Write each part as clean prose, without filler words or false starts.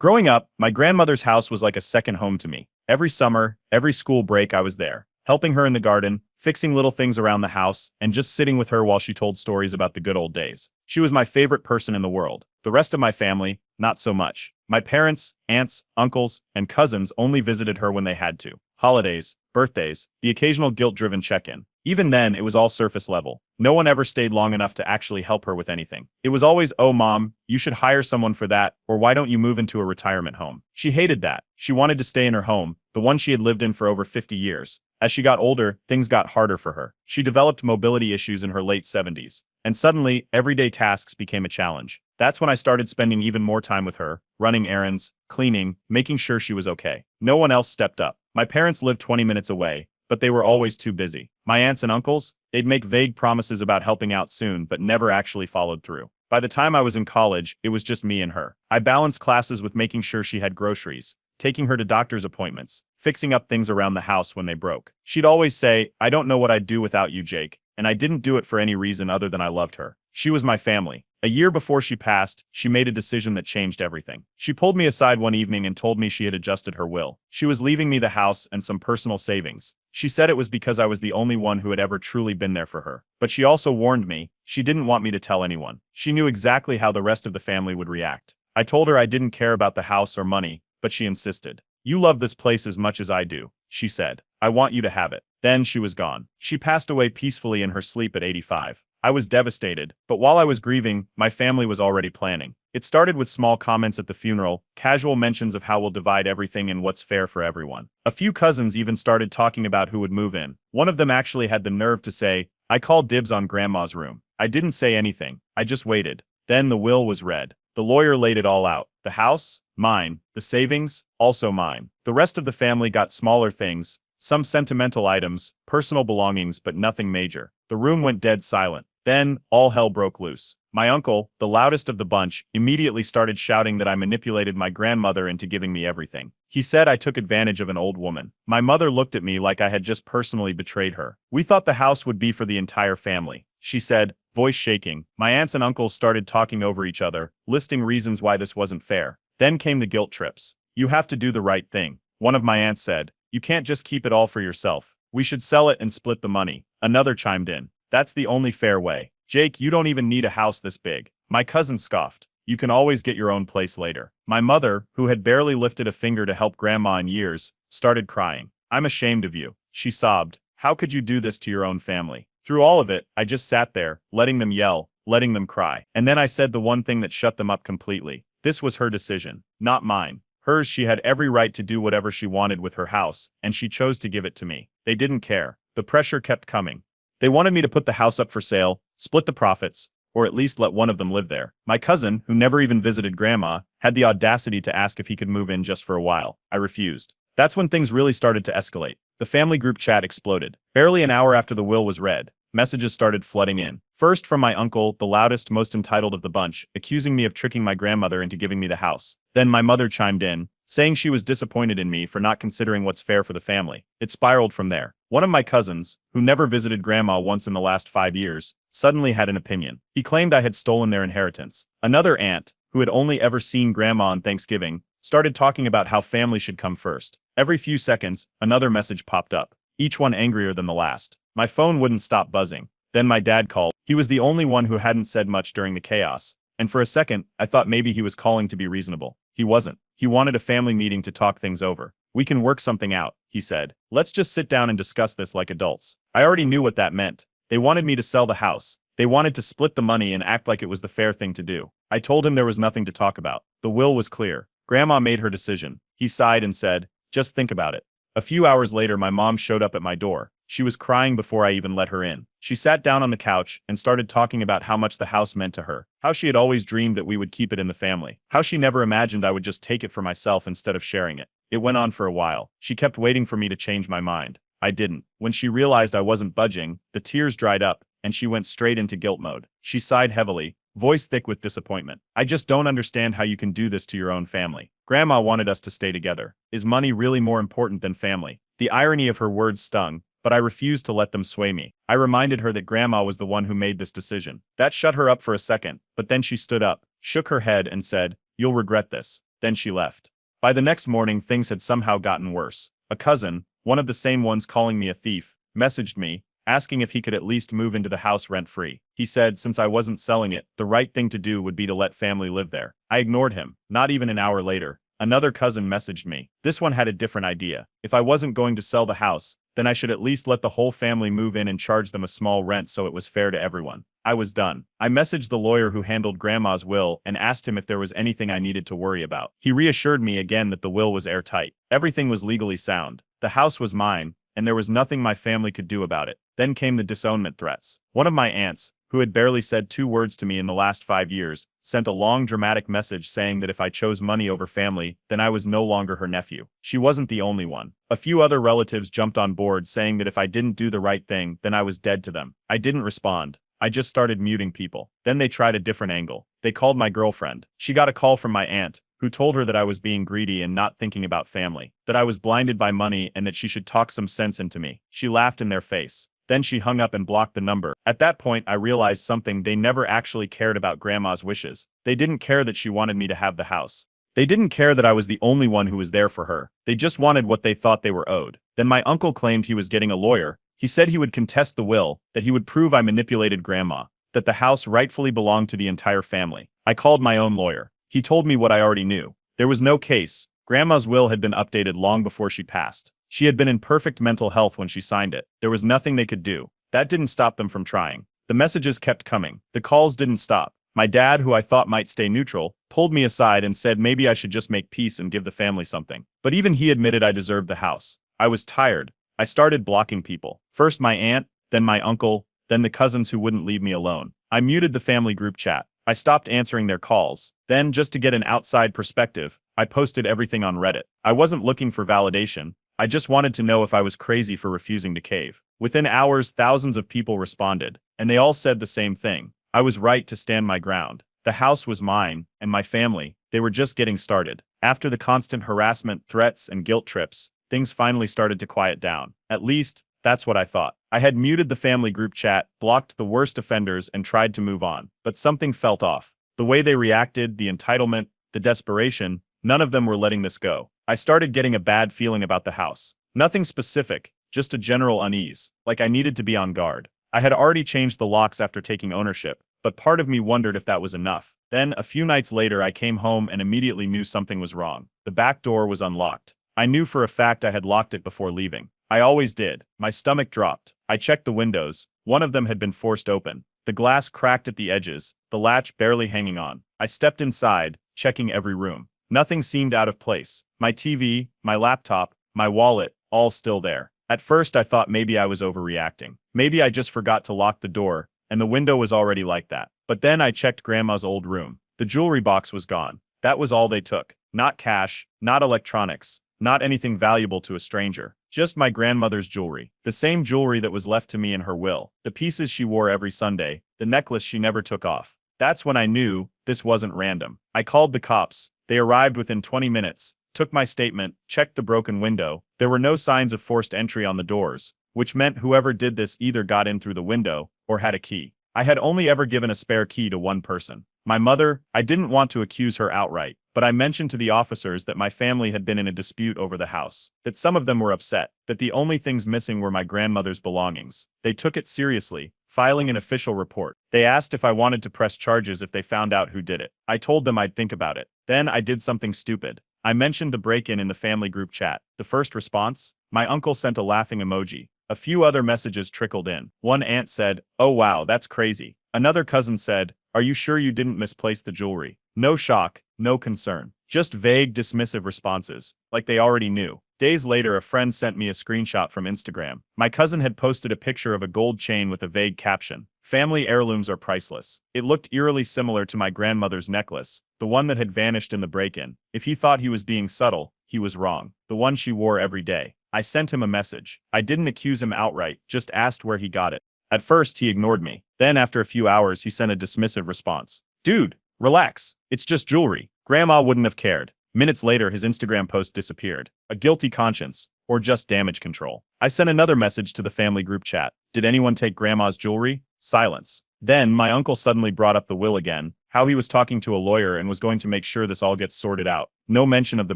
Growing up, my grandmother's house was like a second home to me. Every summer, every school break, I was there, helping her in the garden, fixing little things around the house, and just sitting with her while she told stories about the good old days. She was my favorite person in the world. The rest of my family, not so much. My parents, aunts, uncles, and cousins only visited her when they had to. Holidays, birthdays, the occasional guilt-driven check-in. Even then, it was all surface level. No one ever stayed long enough to actually help her with anything. It was always, "Oh mom, you should hire someone for that, or why don't you move into a retirement home?" She hated that. She wanted to stay in her home, the one she had lived in for over 50 years. As she got older, things got harder for her. She developed mobility issues in her late 70s. And suddenly, everyday tasks became a challenge. That's when I started spending even more time with her, running errands, cleaning, making sure she was okay. No one else stepped up. My parents lived 20 minutes away, but they were always too busy. My aunts and uncles, they'd make vague promises about helping out soon, but never actually followed through. By the time I was in college, it was just me and her. I balanced classes with making sure she had groceries, taking her to doctor's appointments, fixing up things around the house when they broke. She'd always say, "I don't know what I'd do without you, Jake," and I didn't do it for any reason other than I loved her. She was my family. A year before she passed, she made a decision that changed everything. She pulled me aside one evening and told me she had adjusted her will. She was leaving me the house and some personal savings. She said it was because I was the only one who had ever truly been there for her. But she also warned me, she didn't want me to tell anyone. She knew exactly how the rest of the family would react. I told her I didn't care about the house or money, but she insisted. "You love this place as much as I do," she said. "I want you to have it." Then she was gone. She passed away peacefully in her sleep at 85. I was devastated, but while I was grieving, my family was already planning. It started with small comments at the funeral, casual mentions of how we'll divide everything and what's fair for everyone. A few cousins even started talking about who would move in. One of them actually had the nerve to say, "I called dibs on grandma's room." I didn't say anything. I just waited. Then the will was read. The lawyer laid it all out. The house? Mine. The savings? Also mine. The rest of the family got smaller things, some sentimental items, personal belongings, but nothing major. The room went dead silent. Then, all hell broke loose. My uncle, the loudest of the bunch, immediately started shouting that I manipulated my grandmother into giving me everything. He said I took advantage of an old woman. My mother looked at me like I had just personally betrayed her. "We thought the house would be for the entire family," she said, voice shaking. My aunts and uncles started talking over each other, listing reasons why this wasn't fair. Then came the guilt trips. "You have to do the right thing," one of my aunts said. "You can't just keep it all for yourself. We should sell it and split the money." Another chimed in. "That's the only fair way. Jake, you don't even need a house this big." My cousin scoffed. "You can always get your own place later." My mother, who had barely lifted a finger to help grandma in years, started crying. "I'm ashamed of you," she sobbed. "How could you do this to your own family?" Through all of it, I just sat there, letting them yell, letting them cry. And then I said the one thing that shut them up completely. This was her decision, not mine. Hers. She had every right to do whatever she wanted with her house, and she chose to give it to me. They didn't care. The pressure kept coming. They wanted me to put the house up for sale, split the profits, or at least let one of them live there. My cousin, who never even visited grandma, had the audacity to ask if he could move in just for a while. I refused. That's when things really started to escalate. The family group chat exploded. Barely an hour after the will was read, messages started flooding in. First from my uncle, the loudest, most entitled of the bunch, accusing me of tricking my grandmother into giving me the house. Then my mother chimed in, saying she was disappointed in me for not considering what's fair for the family. It spiraled from there. One of my cousins, who never visited grandma once in the last 5 years, suddenly had an opinion. He claimed I had stolen their inheritance. Another aunt, who had only ever seen grandma on Thanksgiving, started talking about how family should come first. Every few seconds, another message popped up, each one angrier than the last. My phone wouldn't stop buzzing. Then my dad called. He was the only one who hadn't said much during the chaos. And for a second, I thought maybe he was calling to be reasonable. He wasn't. He wanted a family meeting to talk things over. "We can work something out," he said. "Let's just sit down and discuss this like adults." I already knew what that meant. They wanted me to sell the house. They wanted to split the money and act like it was the fair thing to do. I told him there was nothing to talk about. The will was clear. Grandma made her decision. He sighed and said, "Just think about it." A few hours later, my mom showed up at my door. She was crying before I even let her in. She sat down on the couch and started talking about how much the house meant to her, how she had always dreamed that we would keep it in the family, how she never imagined I would just take it for myself instead of sharing it. It went on for a while. She kept waiting for me to change my mind. I didn't. When she realized I wasn't budging, the tears dried up, and she went straight into guilt mode. She sighed heavily, voice thick with disappointment. "I just don't understand how you can do this to your own family. Grandma wanted us to stay together. Is money really more important than family?" The irony of her words stung, but I refused to let them sway me. I reminded her that grandma was the one who made this decision. That shut her up for a second, but then she stood up, shook her head and said, "You'll regret this." Then she left. By the next morning, things had somehow gotten worse. A cousin, one of the same ones calling me a thief, messaged me, asking if he could at least move into the house rent-free. He said since I wasn't selling it, the right thing to do would be to let family live there. I ignored him. Not even an hour later, another cousin messaged me. This one had a different idea. If I wasn't going to sell the house, then I should at least let the whole family move in and charge them a small rent so it was fair to everyone. I was done. I messaged the lawyer who handled Grandma's will and asked him if there was anything I needed to worry about. He reassured me again that the will was airtight. Everything was legally sound. The house was mine, and there was nothing my family could do about it. Then came the disownment threats. One of my aunts, who had barely said 2 words to me in the last 5 years, sent a long dramatic message saying that if I chose money over family, then I was no longer her nephew. She wasn't the only one. A few other relatives jumped on board saying that if I didn't do the right thing, then I was dead to them. I didn't respond. I just started muting people. Then they tried a different angle. They called my girlfriend. She got a call from my aunt, who told her that I was being greedy and not thinking about family, that I was blinded by money and that she should talk some sense into me. She laughed in their face. Then she hung up and blocked the number. At that point, I realized something: they never actually cared about Grandma's wishes. They didn't care that she wanted me to have the house. They didn't care that I was the only one who was there for her. They just wanted what they thought they were owed. Then my uncle claimed he was getting a lawyer. He said he would contest the will, that he would prove I manipulated Grandma, that the house rightfully belonged to the entire family. I called my own lawyer. He told me what I already knew. There was no case. Grandma's will had been updated long before she passed. She had been in perfect mental health when she signed it. There was nothing they could do. That didn't stop them from trying. The messages kept coming. The calls didn't stop. My dad, who I thought might stay neutral, pulled me aside and said maybe I should just make peace and give the family something. But even he admitted I deserved the house. I was tired. I started blocking people. First my aunt, then my uncle, then the cousins who wouldn't leave me alone. I muted the family group chat. I stopped answering their calls. Then, just to get an outside perspective, I posted everything on Reddit. I wasn't looking for validation. I just wanted to know if I was crazy for refusing to cave. Within hours, thousands of people responded, and they all said the same thing. I was right to stand my ground. The house was mine, and my family, they were just getting started. After the constant harassment, threats, and guilt trips, things finally started to quiet down. At least, that's what I thought. I had muted the family group chat, blocked the worst offenders, and tried to move on. But something felt off. The way they reacted, the entitlement, the desperation, none of them were letting this go. I started getting a bad feeling about the house. Nothing specific, just a general unease, like I needed to be on guard. I had already changed the locks after taking ownership, but part of me wondered if that was enough. Then, a few nights later, I came home and immediately knew something was wrong. The back door was unlocked. I knew for a fact I had locked it before leaving. I always did. My stomach dropped. I checked the windows. One of them had been forced open. The glass cracked at the edges, the latch barely hanging on. I stepped inside, checking every room. Nothing seemed out of place. My TV, my laptop, my wallet, all still there. At first I thought maybe I was overreacting. Maybe I just forgot to lock the door, and the window was already like that. But then I checked Grandma's old room. The jewelry box was gone. That was all they took. Not cash, not electronics, not anything valuable to a stranger. Just my grandmother's jewelry. The same jewelry that was left to me in her will. The pieces she wore every Sunday. The necklace she never took off. That's when I knew this wasn't random. I called the cops. They arrived within 20 minutes, took my statement, checked the broken window. There were no signs of forced entry on the doors, which meant whoever did this either got in through the window or had a key. I had only ever given a spare key to one person. My mother. I didn't want to accuse her outright, but I mentioned to the officers that my family had been in a dispute over the house, that some of them were upset, that the only things missing were my grandmother's belongings. They took it seriously, filing an official report. They asked if I wanted to press charges if they found out who did it. I told them I'd think about it. Then I did something stupid. I mentioned the break-in in the family group chat. The first response? My uncle sent a laughing emoji. A few other messages trickled in. One aunt said, "Oh wow, that's crazy." Another cousin said, "Are you sure you didn't misplace the jewelry?" No shock, no concern. Just vague, dismissive responses, like they already knew. Days later, a friend sent me a screenshot from Instagram. My cousin had posted a picture of a gold chain with a vague caption, "Family heirlooms are priceless." It looked eerily similar to my grandmother's necklace, the one that had vanished in the break-in. If he thought he was being subtle, he was wrong. The one she wore every day. I sent him a message. I didn't accuse him outright, just asked where he got it. At first, he ignored me. Then, after a few hours, he sent a dismissive response. "Dude, relax. It's just jewelry. Grandma wouldn't have cared." Minutes later, his Instagram post disappeared. A guilty conscience, or just damage control. I sent another message to the family group chat. Did anyone take Grandma's jewelry? Silence. Then, my uncle suddenly brought up the will again, how he was talking to a lawyer and was going to make sure this all gets sorted out. No mention of the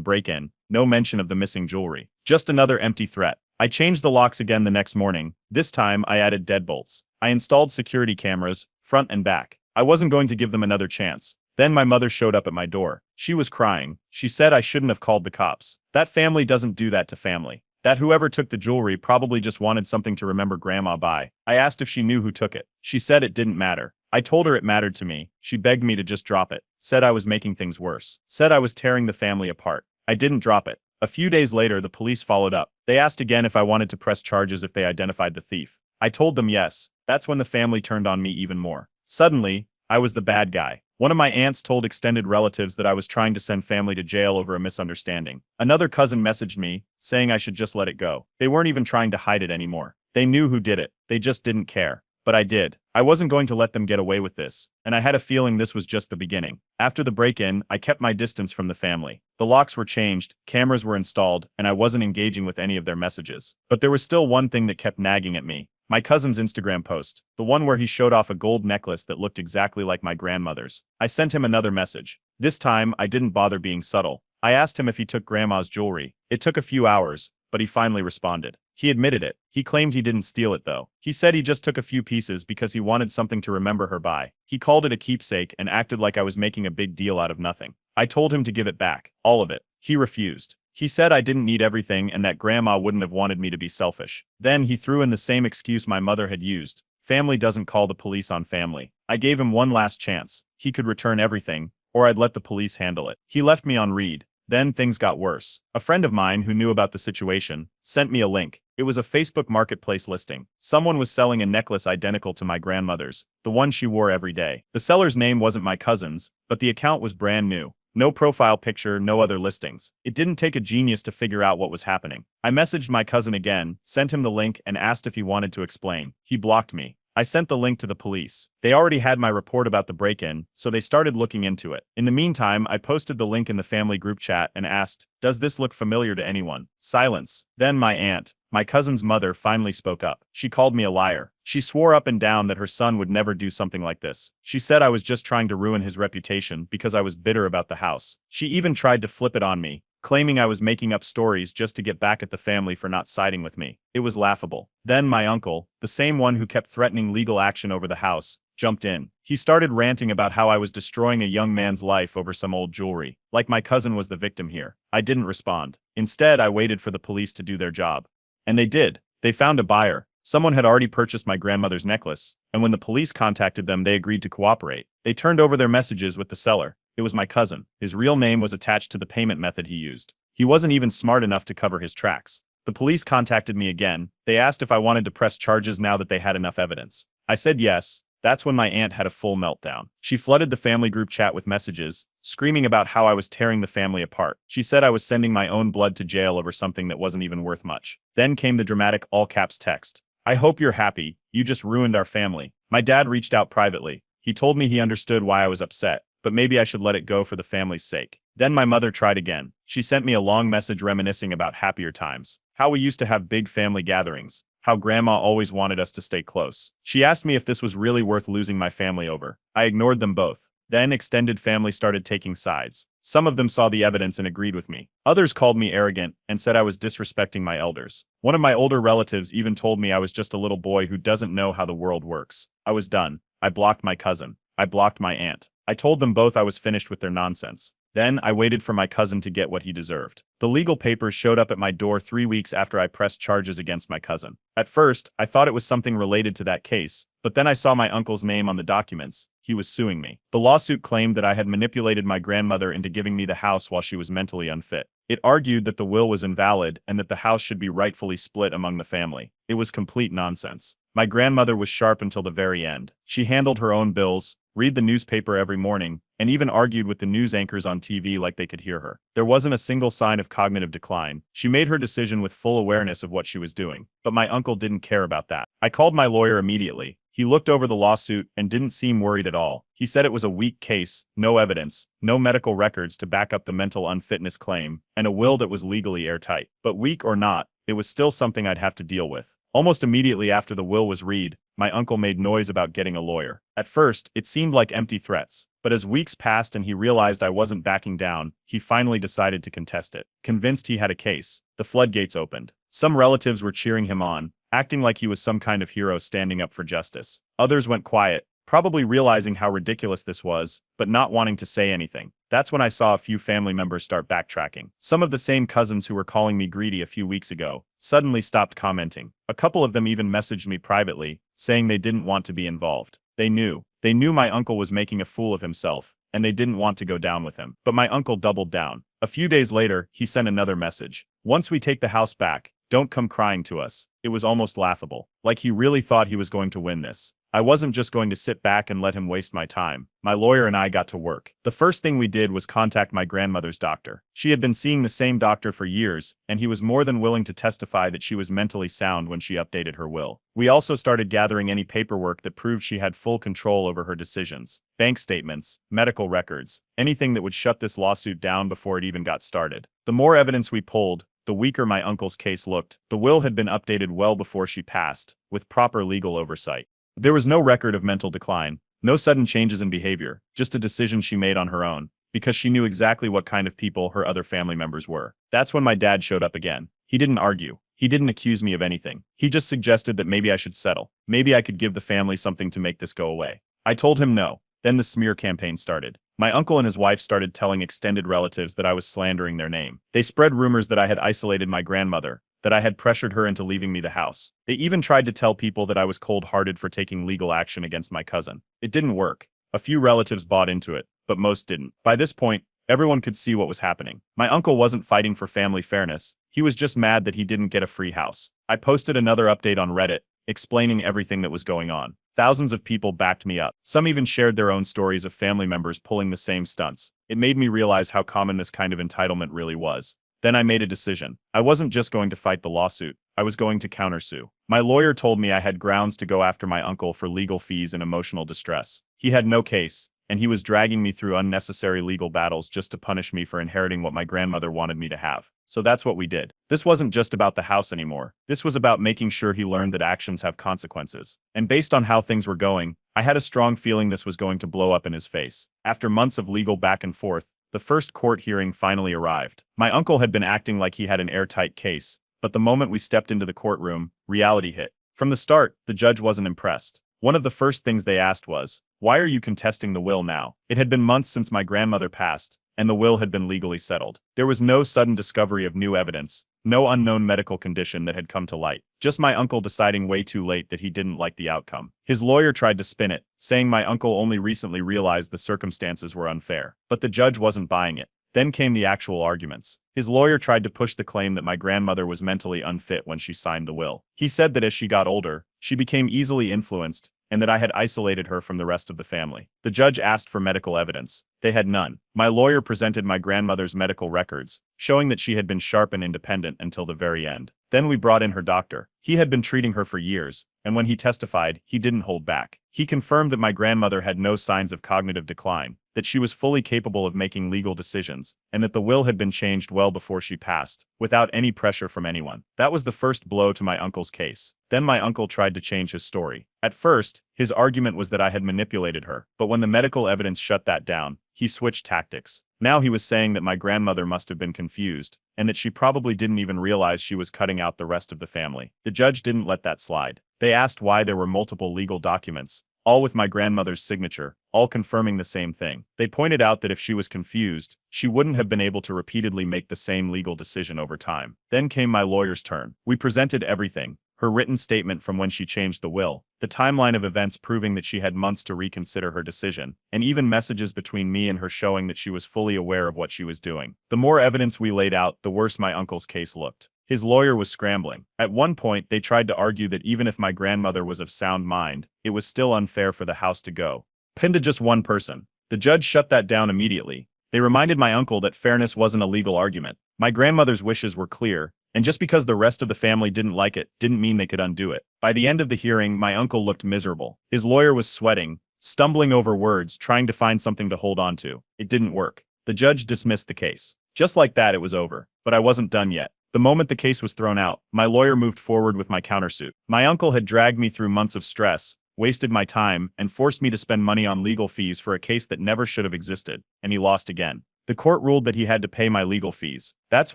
break-in, no mention of the missing jewelry. Just another empty threat. I changed the locks again the next morning. This time, I added deadbolts. I installed security cameras, front and back. I wasn't going to give them another chance. Then my mother showed up at my door. She was crying. She said I shouldn't have called the cops. That family doesn't do that to family. That whoever took the jewelry probably just wanted something to remember Grandma by. I asked if she knew who took it. She said it didn't matter. I told her it mattered to me. She begged me to just drop it. Said I was making things worse. Said I was tearing the family apart. I didn't drop it. A few days later, the police followed up. They asked again if I wanted to press charges if they identified the thief. I told them yes. That's when the family turned on me even more. Suddenly, I was the bad guy. One of my aunts told extended relatives that I was trying to send family to jail over a misunderstanding. Another cousin messaged me, saying I should just let it go. They weren't even trying to hide it anymore. They knew who did it. They just didn't care. But I did. I wasn't going to let them get away with this, and I had a feeling this was just the beginning. After the break-in, I kept my distance from the family. The locks were changed, cameras were installed, and I wasn't engaging with any of their messages. But there was still one thing that kept nagging at me. My cousin's Instagram post, the one where he showed off a gold necklace that looked exactly like my grandmother's. I sent him another message. This time, I didn't bother being subtle. I asked him if he took Grandma's jewelry. It took a few hours, but he finally responded. He admitted it. He claimed he didn't steal it though. He said he just took a few pieces because he wanted something to remember her by. He called it a keepsake and acted like I was making a big deal out of nothing. I told him to give it back. All of it. He refused. He said I didn't need everything and that Grandma wouldn't have wanted me to be selfish. Then he threw in the same excuse my mother had used. Family doesn't call the police on family. I gave him one last chance. He could return everything, or I'd let the police handle it. He left me on read. Then things got worse. A friend of mine who knew about the situation sent me a link. It was a Facebook marketplace listing. Someone was selling a necklace identical to my grandmother's, the one she wore every day. The seller's name wasn't my cousin's, but the account was brand new. No profile picture, no other listings. It didn't take a genius to figure out what was happening. I messaged my cousin again, sent him the link, and asked if he wanted to explain. He blocked me. I sent the link to the police. They already had my report about the break-in, so they started looking into it. In the meantime, I posted the link in the family group chat and asked, "Does this look familiar to anyone?" Silence. Then my aunt, my cousin's mother, finally spoke up. She called me a liar. She swore up and down that her son would never do something like this. She said I was just trying to ruin his reputation because I was bitter about the house. She even tried to flip it on me, claiming I was making up stories just to get back at the family for not siding with me. It was laughable. Then my uncle, the same one who kept threatening legal action over the house, jumped in. He started ranting about how I was destroying a young man's life over some old jewelry, like my cousin was the victim here. I didn't respond. Instead, I waited for the police to do their job. And they did. They found a buyer. Someone had already purchased my grandmother's necklace, and when the police contacted them, they agreed to cooperate. They turned over their messages with the seller. It was my cousin. His real name was attached to the payment method he used. He wasn't even smart enough to cover his tracks. The police contacted me again. They asked if I wanted to press charges now that they had enough evidence. I said yes. That's when my aunt had a full meltdown. She flooded the family group chat with messages, screaming about how I was tearing the family apart. She said I was sending my own blood to jail over something that wasn't even worth much. Then came the dramatic all-caps text. "I hope you're happy. You just ruined our family." My dad reached out privately. He told me he understood why I was upset, but maybe I should let it go for the family's sake. Then my mother tried again. She sent me a long message reminiscing about happier times, how we used to have big family gatherings, how Grandma always wanted us to stay close. She asked me if this was really worth losing my family over. I ignored them both. Then extended family started taking sides. Some of them saw the evidence and agreed with me. Others called me arrogant and said I was disrespecting my elders. One of my older relatives even told me I was just a little boy who doesn't know how the world works. I was done. I blocked my cousin. I blocked my aunt. I told them both I was finished with their nonsense. Then I waited for my cousin to get what he deserved. The legal papers showed up at my door 3 weeks after I pressed charges against my cousin. At first, I thought it was something related to that case, but then I saw my uncle's name on the documents. He was suing me. The lawsuit claimed that I had manipulated my grandmother into giving me the house while she was mentally unfit. It argued that the will was invalid and that the house should be rightfully split among the family. It was complete nonsense. My grandmother was sharp until the very end. She handled her own bills, read the newspaper every morning, and even argued with the news anchors on TV like they could hear her. There wasn't a single sign of cognitive decline. She made her decision with full awareness of what she was doing. But my uncle didn't care about that. I called my lawyer immediately. He looked over the lawsuit and didn't seem worried at all. He said it was a weak case, no evidence, no medical records to back up the mental unfitness claim, and a will that was legally airtight. But weak or not, it was still something I'd have to deal with. Almost immediately after the will was read, my uncle made noise about getting a lawyer. At first, it seemed like empty threats, but as weeks passed and he realized I wasn't backing down, he finally decided to contest it. Convinced he had a case, the floodgates opened. Some relatives were cheering him on, acting like he was some kind of hero standing up for justice. Others went quiet, probably realizing how ridiculous this was, but not wanting to say anything. That's when I saw a few family members start backtracking. Some of the same cousins who were calling me greedy a few weeks ago suddenly stopped commenting. A couple of them even messaged me privately, saying they didn't want to be involved. They knew my uncle was making a fool of himself, and they didn't want to go down with him. But my uncle doubled down. A few days later, he sent another message. "Once we take the house back, don't come crying to us." It was almost laughable. Like he really thought he was going to win this. I wasn't just going to sit back and let him waste my time. My lawyer and I got to work. The first thing we did was contact my grandmother's doctor. She had been seeing the same doctor for years, and he was more than willing to testify that she was mentally sound when she updated her will. We also started gathering any paperwork that proved she had full control over her decisions. Bank statements, medical records, anything that would shut this lawsuit down before it even got started. The more evidence we pulled, the weaker my uncle's case looked. The will had been updated well before she passed, with proper legal oversight. There was no record of mental decline, no sudden changes in behavior, just a decision she made on her own, because she knew exactly what kind of people her other family members were. That's when my dad showed up again. He didn't argue. He didn't accuse me of anything. He just suggested that maybe I should settle. Maybe I could give the family something to make this go away. I told him no. Then the smear campaign started. My uncle and his wife started telling extended relatives that I was slandering their name. They spread rumors that I had isolated my grandmother, that I had pressured her into leaving me the house. They even tried to tell people that I was cold-hearted for taking legal action against my cousin. It didn't work. A few relatives bought into it, but most didn't. By this point, everyone could see what was happening. My uncle wasn't fighting for family fairness. He was just mad that he didn't get a free house. I posted another update on Reddit, explaining everything that was going on. Thousands of people backed me up. Some even shared their own stories of family members pulling the same stunts. It made me realize how common this kind of entitlement really was. Then I made a decision. I wasn't just going to fight the lawsuit. I was going to countersue. My lawyer told me I had grounds to go after my uncle for legal fees and emotional distress. He had no case, and he was dragging me through unnecessary legal battles just to punish me for inheriting what my grandmother wanted me to have. So that's what we did. This wasn't just about the house anymore. This was about making sure he learned that actions have consequences. And based on how things were going, I had a strong feeling this was going to blow up in his face. After months of legal back and forth, the first court hearing finally arrived. My uncle had been acting like he had an airtight case, but the moment we stepped into the courtroom, reality hit. From the start, the judge wasn't impressed. One of the first things they asked was, "Why are you contesting the will now?" It had been months since my grandmother passed, and the will had been legally settled. There was no sudden discovery of new evidence, no unknown medical condition that had come to light. Just my uncle deciding way too late that he didn't like the outcome. His lawyer tried to spin it, saying my uncle only recently realized the circumstances were unfair. But the judge wasn't buying it. Then came the actual arguments. His lawyer tried to push the claim that my grandmother was mentally unfit when she signed the will. He said that as she got older, she became easily influenced, and that I had isolated her from the rest of the family. The judge asked for medical evidence. They had none. My lawyer presented my grandmother's medical records, showing that she had been sharp and independent until the very end. Then we brought in her doctor. He had been treating her for years, and when he testified, he didn't hold back. He confirmed that my grandmother had no signs of cognitive decline, that she was fully capable of making legal decisions, and that the will had been changed well before she passed, without any pressure from anyone. That was the first blow to my uncle's case. Then my uncle tried to change his story. At first, his argument was that I had manipulated her, but when the medical evidence shut that down, he switched tactics. Now he was saying that my grandmother must have been confused, and that she probably didn't even realize she was cutting out the rest of the family. The judge didn't let that slide. They asked why there were multiple legal documents, all with my grandmother's signature, all confirming the same thing. They pointed out that if she was confused, she wouldn't have been able to repeatedly make the same legal decision over time. Then came my lawyer's turn. We presented everything. Her written statement from when she changed the will, the timeline of events proving that she had months to reconsider her decision, and even messages between me and her showing that she was fully aware of what she was doing. The more evidence we laid out, the worse my uncle's case looked. His lawyer was scrambling. At one point, they tried to argue that even if my grandmother was of sound mind, it was still unfair for the house to go pinned to just one person. The judge shut that down immediately. They reminded my uncle that fairness wasn't a legal argument. My grandmother's wishes were clear, and just because the rest of the family didn't like it, didn't mean they could undo it. By the end of the hearing, my uncle looked miserable. His lawyer was sweating, stumbling over words, trying to find something to hold on to. It didn't work. The judge dismissed the case. Just like that, it was over. But I wasn't done yet. The moment the case was thrown out, my lawyer moved forward with my countersuit. My uncle had dragged me through months of stress, wasted my time, and forced me to spend money on legal fees for a case that never should have existed, and he lost again. The court ruled that he had to pay my legal fees. That's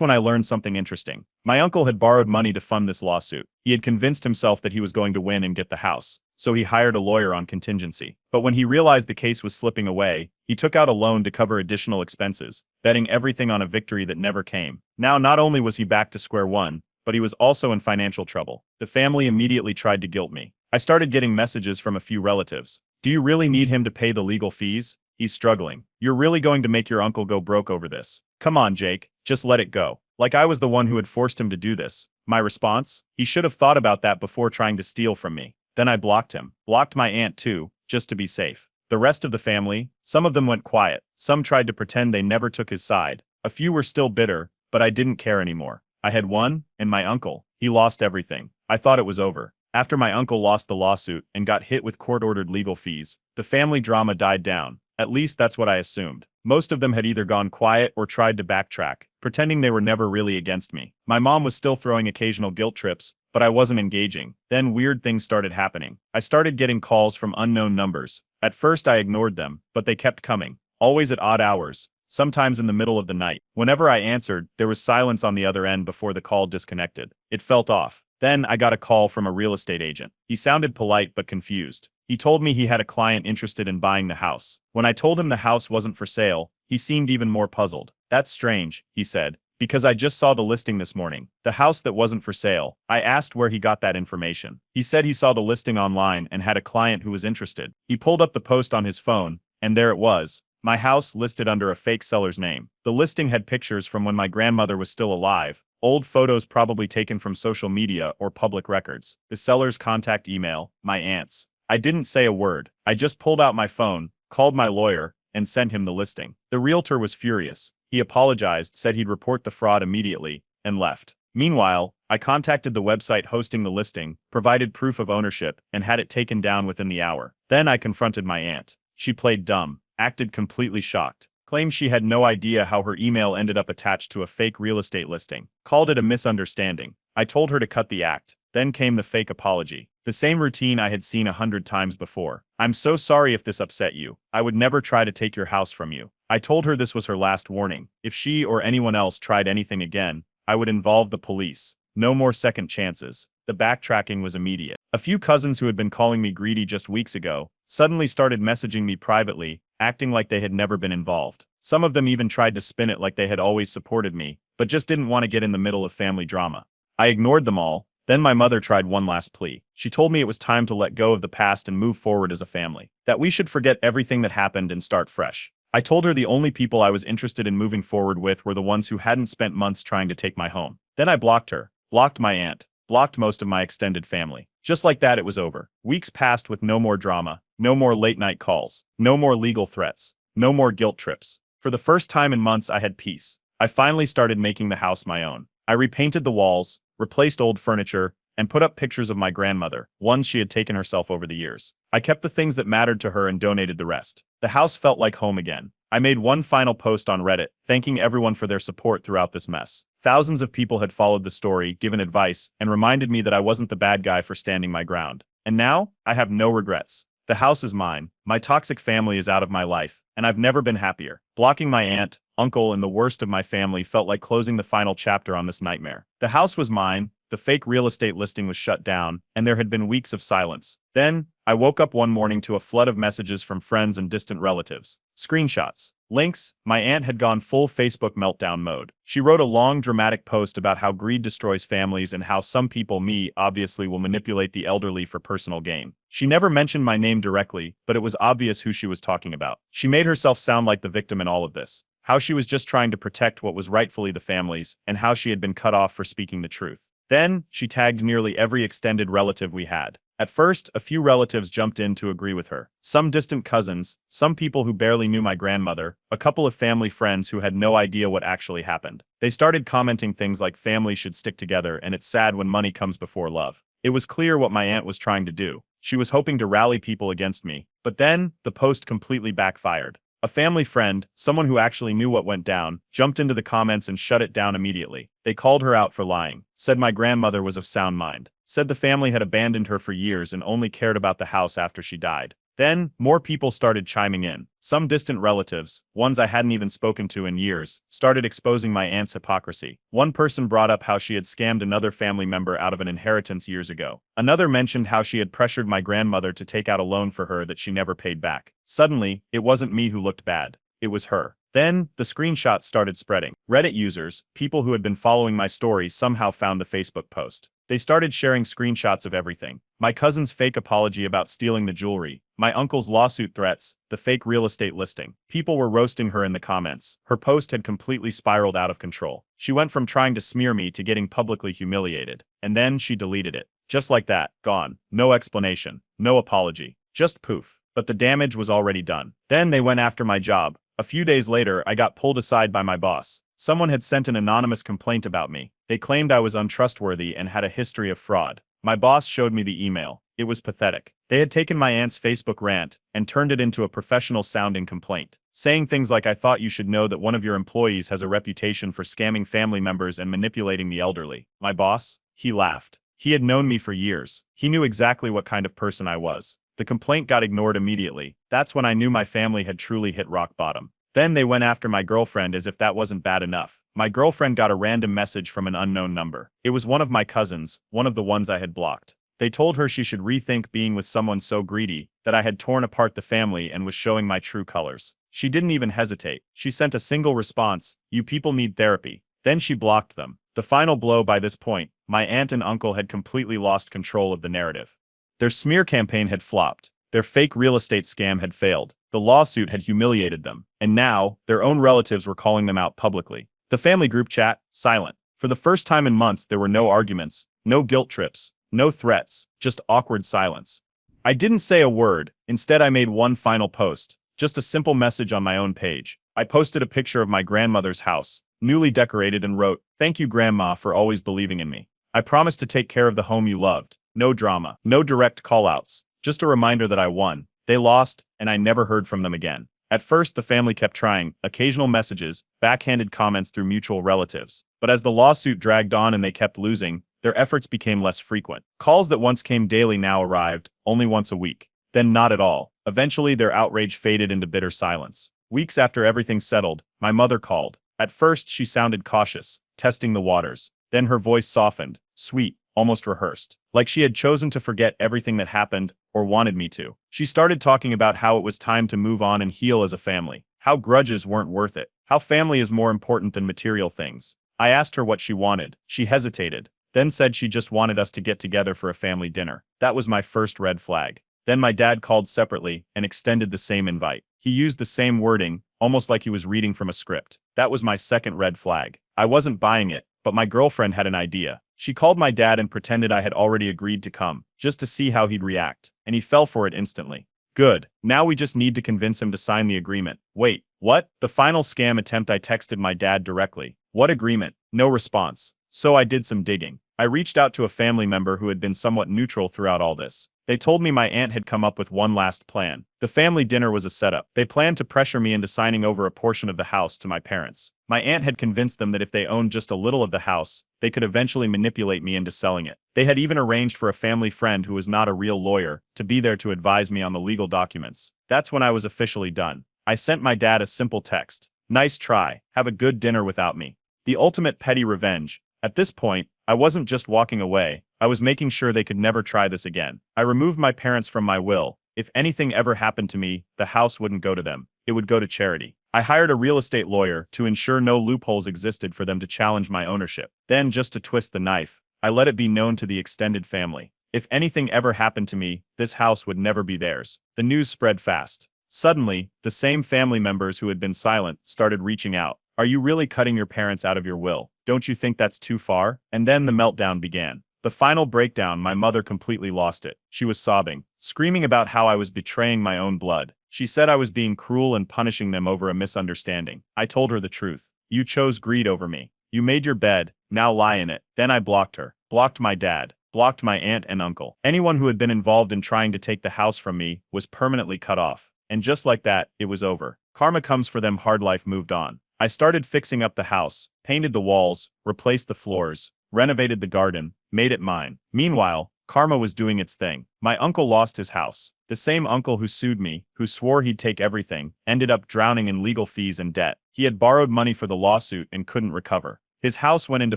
when I learned something interesting. My uncle had borrowed money to fund this lawsuit. He had convinced himself that he was going to win and get the house, so he hired a lawyer on contingency. But when he realized the case was slipping away, he took out a loan to cover additional expenses, betting everything on a victory that never came. Now, not only was he back to square one, but he was also in financial trouble. The family immediately tried to guilt me. I started getting messages from a few relatives. Do you really need him to pay the legal fees? He's struggling. You're really going to make your uncle go broke over this. Come on, Jake, just let it go. Like I was the one who had forced him to do this. My response? He should have thought about that before trying to steal from me. Then I blocked him. Blocked my aunt too, just to be safe. The rest of the family, some of them went quiet. Some tried to pretend they never took his side. A few were still bitter, but I didn't care anymore. I had won, and my uncle, he lost everything. I thought it was over. After my uncle lost the lawsuit and got hit with court-ordered legal fees, the family drama died down. At least that's what I assumed. Most of them had either gone quiet or tried to backtrack, pretending they were never really against me. My mom was still throwing occasional guilt trips, but I wasn't engaging. Then weird things started happening. I started getting calls from unknown numbers. At first I ignored them, but they kept coming. Always at odd hours, sometimes in the middle of the night. Whenever I answered, there was silence on the other end before the call disconnected. It felt off. Then I got a call from a real estate agent. He sounded polite but confused. He told me he had a client interested in buying the house. When I told him the house wasn't for sale, he seemed even more puzzled. That's strange, he said, because I just saw the listing this morning. The house that wasn't for sale. I asked where he got that information. He said he saw the listing online and had a client who was interested. He pulled up the post on his phone, and there it was. My house listed under a fake seller's name. The listing had pictures from when my grandmother was still alive, old photos probably taken from social media or public records. The seller's contact email, my aunt's. I didn't say a word. I just pulled out my phone, called my lawyer, and sent him the listing. The realtor was furious. He apologized, said he'd report the fraud immediately, and left. Meanwhile, I contacted the website hosting the listing, provided proof of ownership, and had it taken down within the hour. Then I confronted my aunt. She played dumb, acted completely shocked, claimed she had no idea how her email ended up attached to a fake real estate listing, called it a misunderstanding. I told her to cut the act. Then came the fake apology. The same routine I had seen 100 times before. I'm so sorry if this upset you. I would never try to take your house from you. I told her this was her last warning. If she or anyone else tried anything again, I would involve the police. No more second chances. The backtracking was immediate. A few cousins who had been calling me greedy just weeks ago suddenly started messaging me privately, acting like they had never been involved. Some of them even tried to spin it like they had always supported me, but just didn't want to get in the middle of family drama. I ignored them all. Then my mother tried one last plea. She told me it was time to let go of the past and move forward as a family, that we should forget everything that happened and start fresh. I told her the only people I was interested in moving forward with were the ones who hadn't spent months trying to take my home. Then I blocked her, blocked my aunt, blocked most of my extended family. Just like that, it was over. Weeks passed with no more drama, no more late-night calls, no more legal threats, no more guilt trips. For the first time in months, I had peace. I finally started making the house my own. I repainted the walls, replaced old furniture, and put up pictures of my grandmother, ones she had taken herself over the years. I kept the things that mattered to her and donated the rest. The house felt like home again. I made one final post on Reddit, thanking everyone for their support throughout this mess. Thousands of people had followed the story, given advice, and reminded me that I wasn't the bad guy for standing my ground. And now, I have no regrets. The house is mine, my toxic family is out of my life, and I've never been happier. Blocking my aunt, uncle, and the worst of my family felt like closing the final chapter on this nightmare. The house was mine, the fake real estate listing was shut down, and there had been weeks of silence. Then, I woke up one morning to a flood of messages from friends and distant relatives. Screenshots. Links. My aunt had gone full Facebook meltdown mode. She wrote a long, dramatic post about how greed destroys families and how some people, me, obviously will manipulate the elderly for personal gain. She never mentioned my name directly, but it was obvious who she was talking about. She made herself sound like the victim in all of this. How she was just trying to protect what was rightfully the family's, and how she had been cut off for speaking the truth. Then, she tagged nearly every extended relative we had. At first, a few relatives jumped in to agree with her. Some distant cousins, some people who barely knew my grandmother, a couple of family friends who had no idea what actually happened. They started commenting things like families should stick together and it's sad when money comes before love. It was clear what my aunt was trying to do. She was hoping to rally people against me. But then, the post completely backfired. A family friend, someone who actually knew what went down, jumped into the comments and shut it down immediately. They called her out for lying, said my grandmother was of sound mind, said the family had abandoned her for years and only cared about the house after she died. Then, more people started chiming in. Some distant relatives, ones I hadn't even spoken to in years, started exposing my aunt's hypocrisy. One person brought up how she had scammed another family member out of an inheritance years ago. Another mentioned how she had pressured my grandmother to take out a loan for her that she never paid back. Suddenly, it wasn't me who looked bad. It was her. Then, the screenshots started spreading. Reddit users, people who had been following my story, somehow found the Facebook post. They started sharing screenshots of everything. My cousin's fake apology about stealing the jewelry, my uncle's lawsuit threats, the fake real estate listing. People were roasting her in the comments. Her post had completely spiraled out of control. She went from trying to smear me to getting publicly humiliated. And then she deleted it. Just like that, gone. No explanation. No apology. Just poof. But the damage was already done. Then they went after my job. A few days later, I got pulled aside by my boss. Someone had sent an anonymous complaint about me. They claimed I was untrustworthy and had a history of fraud. My boss showed me the email. It was pathetic. They had taken my aunt's Facebook rant and turned it into a professional-sounding complaint, saying things like, "I thought you should know that one of your employees has a reputation for scamming family members and manipulating the elderly." My boss? He laughed. He had known me for years. He knew exactly what kind of person I was. The complaint got ignored immediately. That's when I knew my family had truly hit rock bottom. Then they went after my girlfriend as if that wasn't bad enough. My girlfriend got a random message from an unknown number. It was one of my cousins, one of the ones I had blocked. They told her she should rethink being with someone so greedy, that I had torn apart the family and was showing my true colors. She didn't even hesitate. She sent a single response, "You people need therapy." Then she blocked them. The final blow. By this point, my aunt and uncle had completely lost control of the narrative. Their smear campaign had flopped. Their fake real estate scam had failed. The lawsuit had humiliated them. And now, their own relatives were calling them out publicly. The family group chat, silent. For the first time in months, there were no arguments, no guilt trips, no threats, just awkward silence. I didn't say a word. Instead, I made one final post, just a simple message on my own page. I posted a picture of my grandmother's house, newly decorated, and wrote, "Thank you, Grandma, for always believing in me. I promise to take care of the home you loved." No drama, no direct callouts, just a reminder that I won. They lost, and I never heard from them again. At first, the family kept trying, occasional messages, backhanded comments through mutual relatives. But as the lawsuit dragged on and they kept losing, their efforts became less frequent. Calls that once came daily now arrived, only once a week. Then not at all. Eventually, their outrage faded into bitter silence. Weeks after everything settled, my mother called. At first, she sounded cautious, testing the waters. Then her voice softened, sweet, almost rehearsed, like she had chosen to forget everything that happened, or wanted me to. She started talking about how it was time to move on and heal as a family, how grudges weren't worth it, how family is more important than material things. I asked her what she wanted. She hesitated, then said she just wanted us to get together for a family dinner. That was my first red flag. Then my dad called separately and extended the same invite. He used the same wording, almost like he was reading from a script. That was my second red flag. I wasn't buying it, but my girlfriend had an idea. She called my dad and pretended I had already agreed to come, just to see how he'd react, and he fell for it instantly. Good. Now we just need to convince him to sign the agreement. Wait, what? The final scam attempt. I texted my dad directly. What agreement? No response. So I did some digging. I reached out to a family member who had been somewhat neutral throughout all this. They told me my aunt had come up with one last plan. The family dinner was a setup. They planned to pressure me into signing over a portion of the house to my parents. My aunt had convinced them that if they owned just a little of the house, they could eventually manipulate me into selling it. They had even arranged for a family friend who was not a real lawyer to be there to advise me on the legal documents. That's when I was officially done. I sent my dad a simple text. "Nice try. Have a good dinner without me." The ultimate petty revenge. At this point, I wasn't just walking away. I was making sure they could never try this again. I removed my parents from my will. If anything ever happened to me, the house wouldn't go to them. It would go to charity. I hired a real estate lawyer to ensure no loopholes existed for them to challenge my ownership. Then, just to twist the knife, I let it be known to the extended family. If anything ever happened to me, this house would never be theirs. The news spread fast. Suddenly, the same family members who had been silent started reaching out. "Are you really cutting your parents out of your will? Don't you think that's too far?" And then the meltdown began. The final breakdown. My mother completely lost it. She was sobbing, screaming about how I was betraying my own blood. She said I was being cruel and punishing them over a misunderstanding. I told her the truth. "You chose greed over me. You made your bed, now lie in it." Then I blocked her, blocked my dad, blocked my aunt and uncle. Anyone who had been involved in trying to take the house from me was permanently cut off. And just like that, it was over. Karma comes for them, hard life moved on. I started fixing up the house, painted the walls, replaced the floors, renovated the garden, made it mine. Meanwhile, karma was doing its thing. My uncle lost his house. The same uncle who sued me, who swore he'd take everything, ended up drowning in legal fees and debt. He had borrowed money for the lawsuit and couldn't recover. His house went into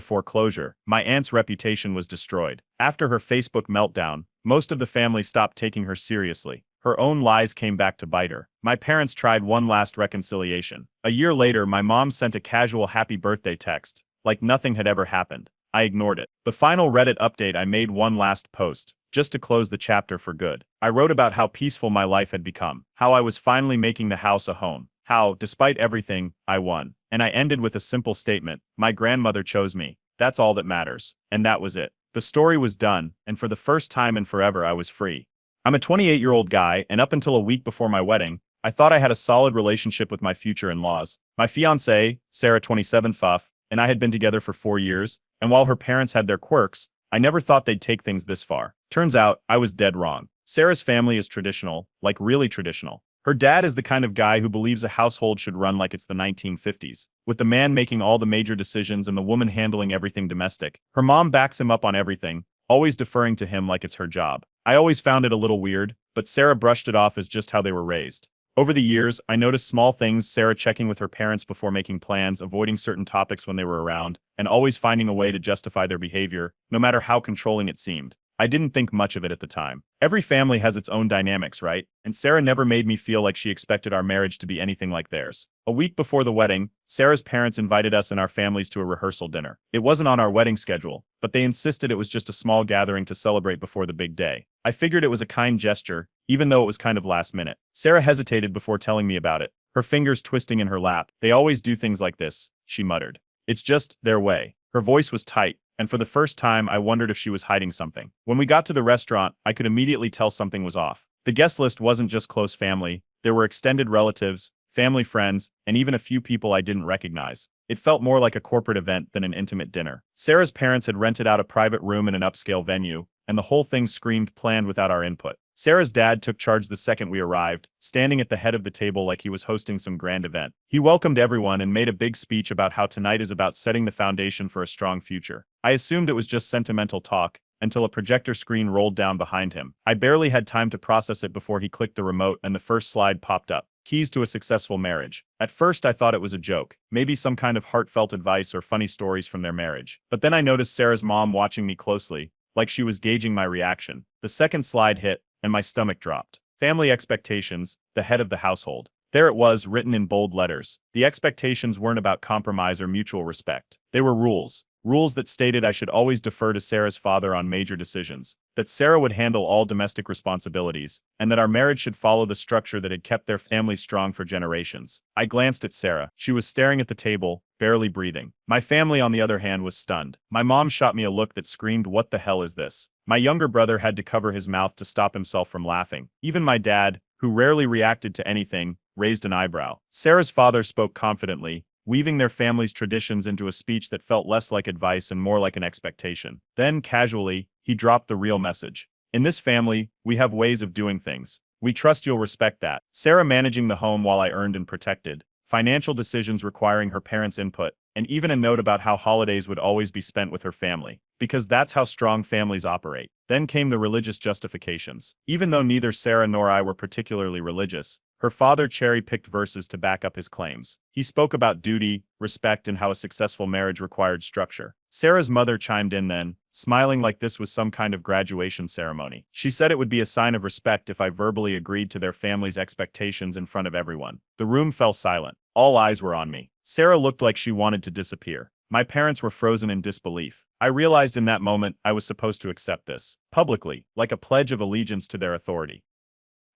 foreclosure. My aunt's reputation was destroyed. After her Facebook meltdown, most of the family stopped taking her seriously. Her own lies came back to bite her. My parents tried one last reconciliation. A year later, my mom sent a casual happy birthday text, like nothing had ever happened. I ignored it. The final Reddit update, I made one last post, just to close the chapter for good. I wrote about how peaceful my life had become, how I was finally making the house a home, how, despite everything, I won. And I ended with a simple statement: my grandmother chose me. That's all that matters. And that was it. The story was done, and for the first time in forever I was free. I'm a 28-year-old guy, and up until a week before my wedding, I thought I had a solid relationship with my future in-laws. My fiancée, Sarah, 27 Fuff, and I had been together for 4 years, and while her parents had their quirks, I never thought they'd take things this far. Turns out, I was dead wrong. Sarah's family is traditional, like really traditional. Her dad is the kind of guy who believes a household should run like it's the 1950s, with the man making all the major decisions and the woman handling everything domestic. Her mom backs him up on everything, always deferring to him like it's her job. I always found it a little weird, but Sarah brushed it off as just how they were raised. Over the years, I noticed small things: Sarah checking with her parents before making plans, avoiding certain topics when they were around, and always finding a way to justify their behavior, no matter how controlling it seemed. I didn't think much of it at the time. Every family has its own dynamics, right? And Sarah never made me feel like she expected our marriage to be anything like theirs. A week before the wedding, Sarah's parents invited us and our families to a rehearsal dinner. It wasn't on our wedding schedule, but they insisted it was just a small gathering to celebrate before the big day. I figured it was a kind gesture, even though it was kind of last minute. Sarah hesitated before telling me about it, her fingers twisting in her lap. "They always do things like this," she muttered. "It's just their way." Her voice was tight, and for the first time I wondered if she was hiding something. When we got to the restaurant, I could immediately tell something was off. The guest list wasn't just close family, there were extended relatives, family friends, and even a few people I didn't recognize. It felt more like a corporate event than an intimate dinner. Sarah's parents had rented out a private room in an upscale venue, and the whole thing screamed planned without our input. Sarah's dad took charge the second we arrived, standing at the head of the table like he was hosting some grand event. He welcomed everyone and made a big speech about how tonight is about setting the foundation for a strong future. I assumed it was just sentimental talk, until a projector screen rolled down behind him. I barely had time to process it before he clicked the remote and the first slide popped up: keys to a successful marriage. At first I thought it was a joke, maybe some kind of heartfelt advice or funny stories from their marriage. But then I noticed Sarah's mom watching me closely, like she was gauging my reaction. The second slide hit, and my stomach dropped. Family expectations, the head of the household. There it was, written in bold letters. The expectations weren't about compromise or mutual respect. They were rules. Rules that stated I should always defer to Sarah's father on major decisions, that Sarah would handle all domestic responsibilities, and that our marriage should follow the structure that had kept their family strong for generations. I glanced at Sarah. She was staring at the table, barely breathing. My family, on the other hand, was stunned. My mom shot me a look that screamed, "What the hell is this?" My younger brother had to cover his mouth to stop himself from laughing. Even my dad, who rarely reacted to anything, raised an eyebrow. Sarah's father spoke confidently, weaving their family's traditions into a speech that felt less like advice and more like an expectation. Then, casually, he dropped the real message. "In this family, we have ways of doing things. We trust you'll respect that." Sarah managing the home while I earned and protected, financial decisions requiring her parents' input, and even a note about how holidays would always be spent with her family, because that's how strong families operate. Then came the religious justifications. Even though neither Sarah nor I were particularly religious, her father cherry-picked verses to back up his claims. He spoke about duty, respect, and how a successful marriage required structure. Sarah's mother chimed in then, smiling like this was some kind of graduation ceremony. She said it would be a sign of respect if I verbally agreed to their family's expectations in front of everyone. The room fell silent. All eyes were on me. Sarah looked like she wanted to disappear. My parents were frozen in disbelief. I realized in that moment I was supposed to accept this, publicly, like a pledge of allegiance to their authority.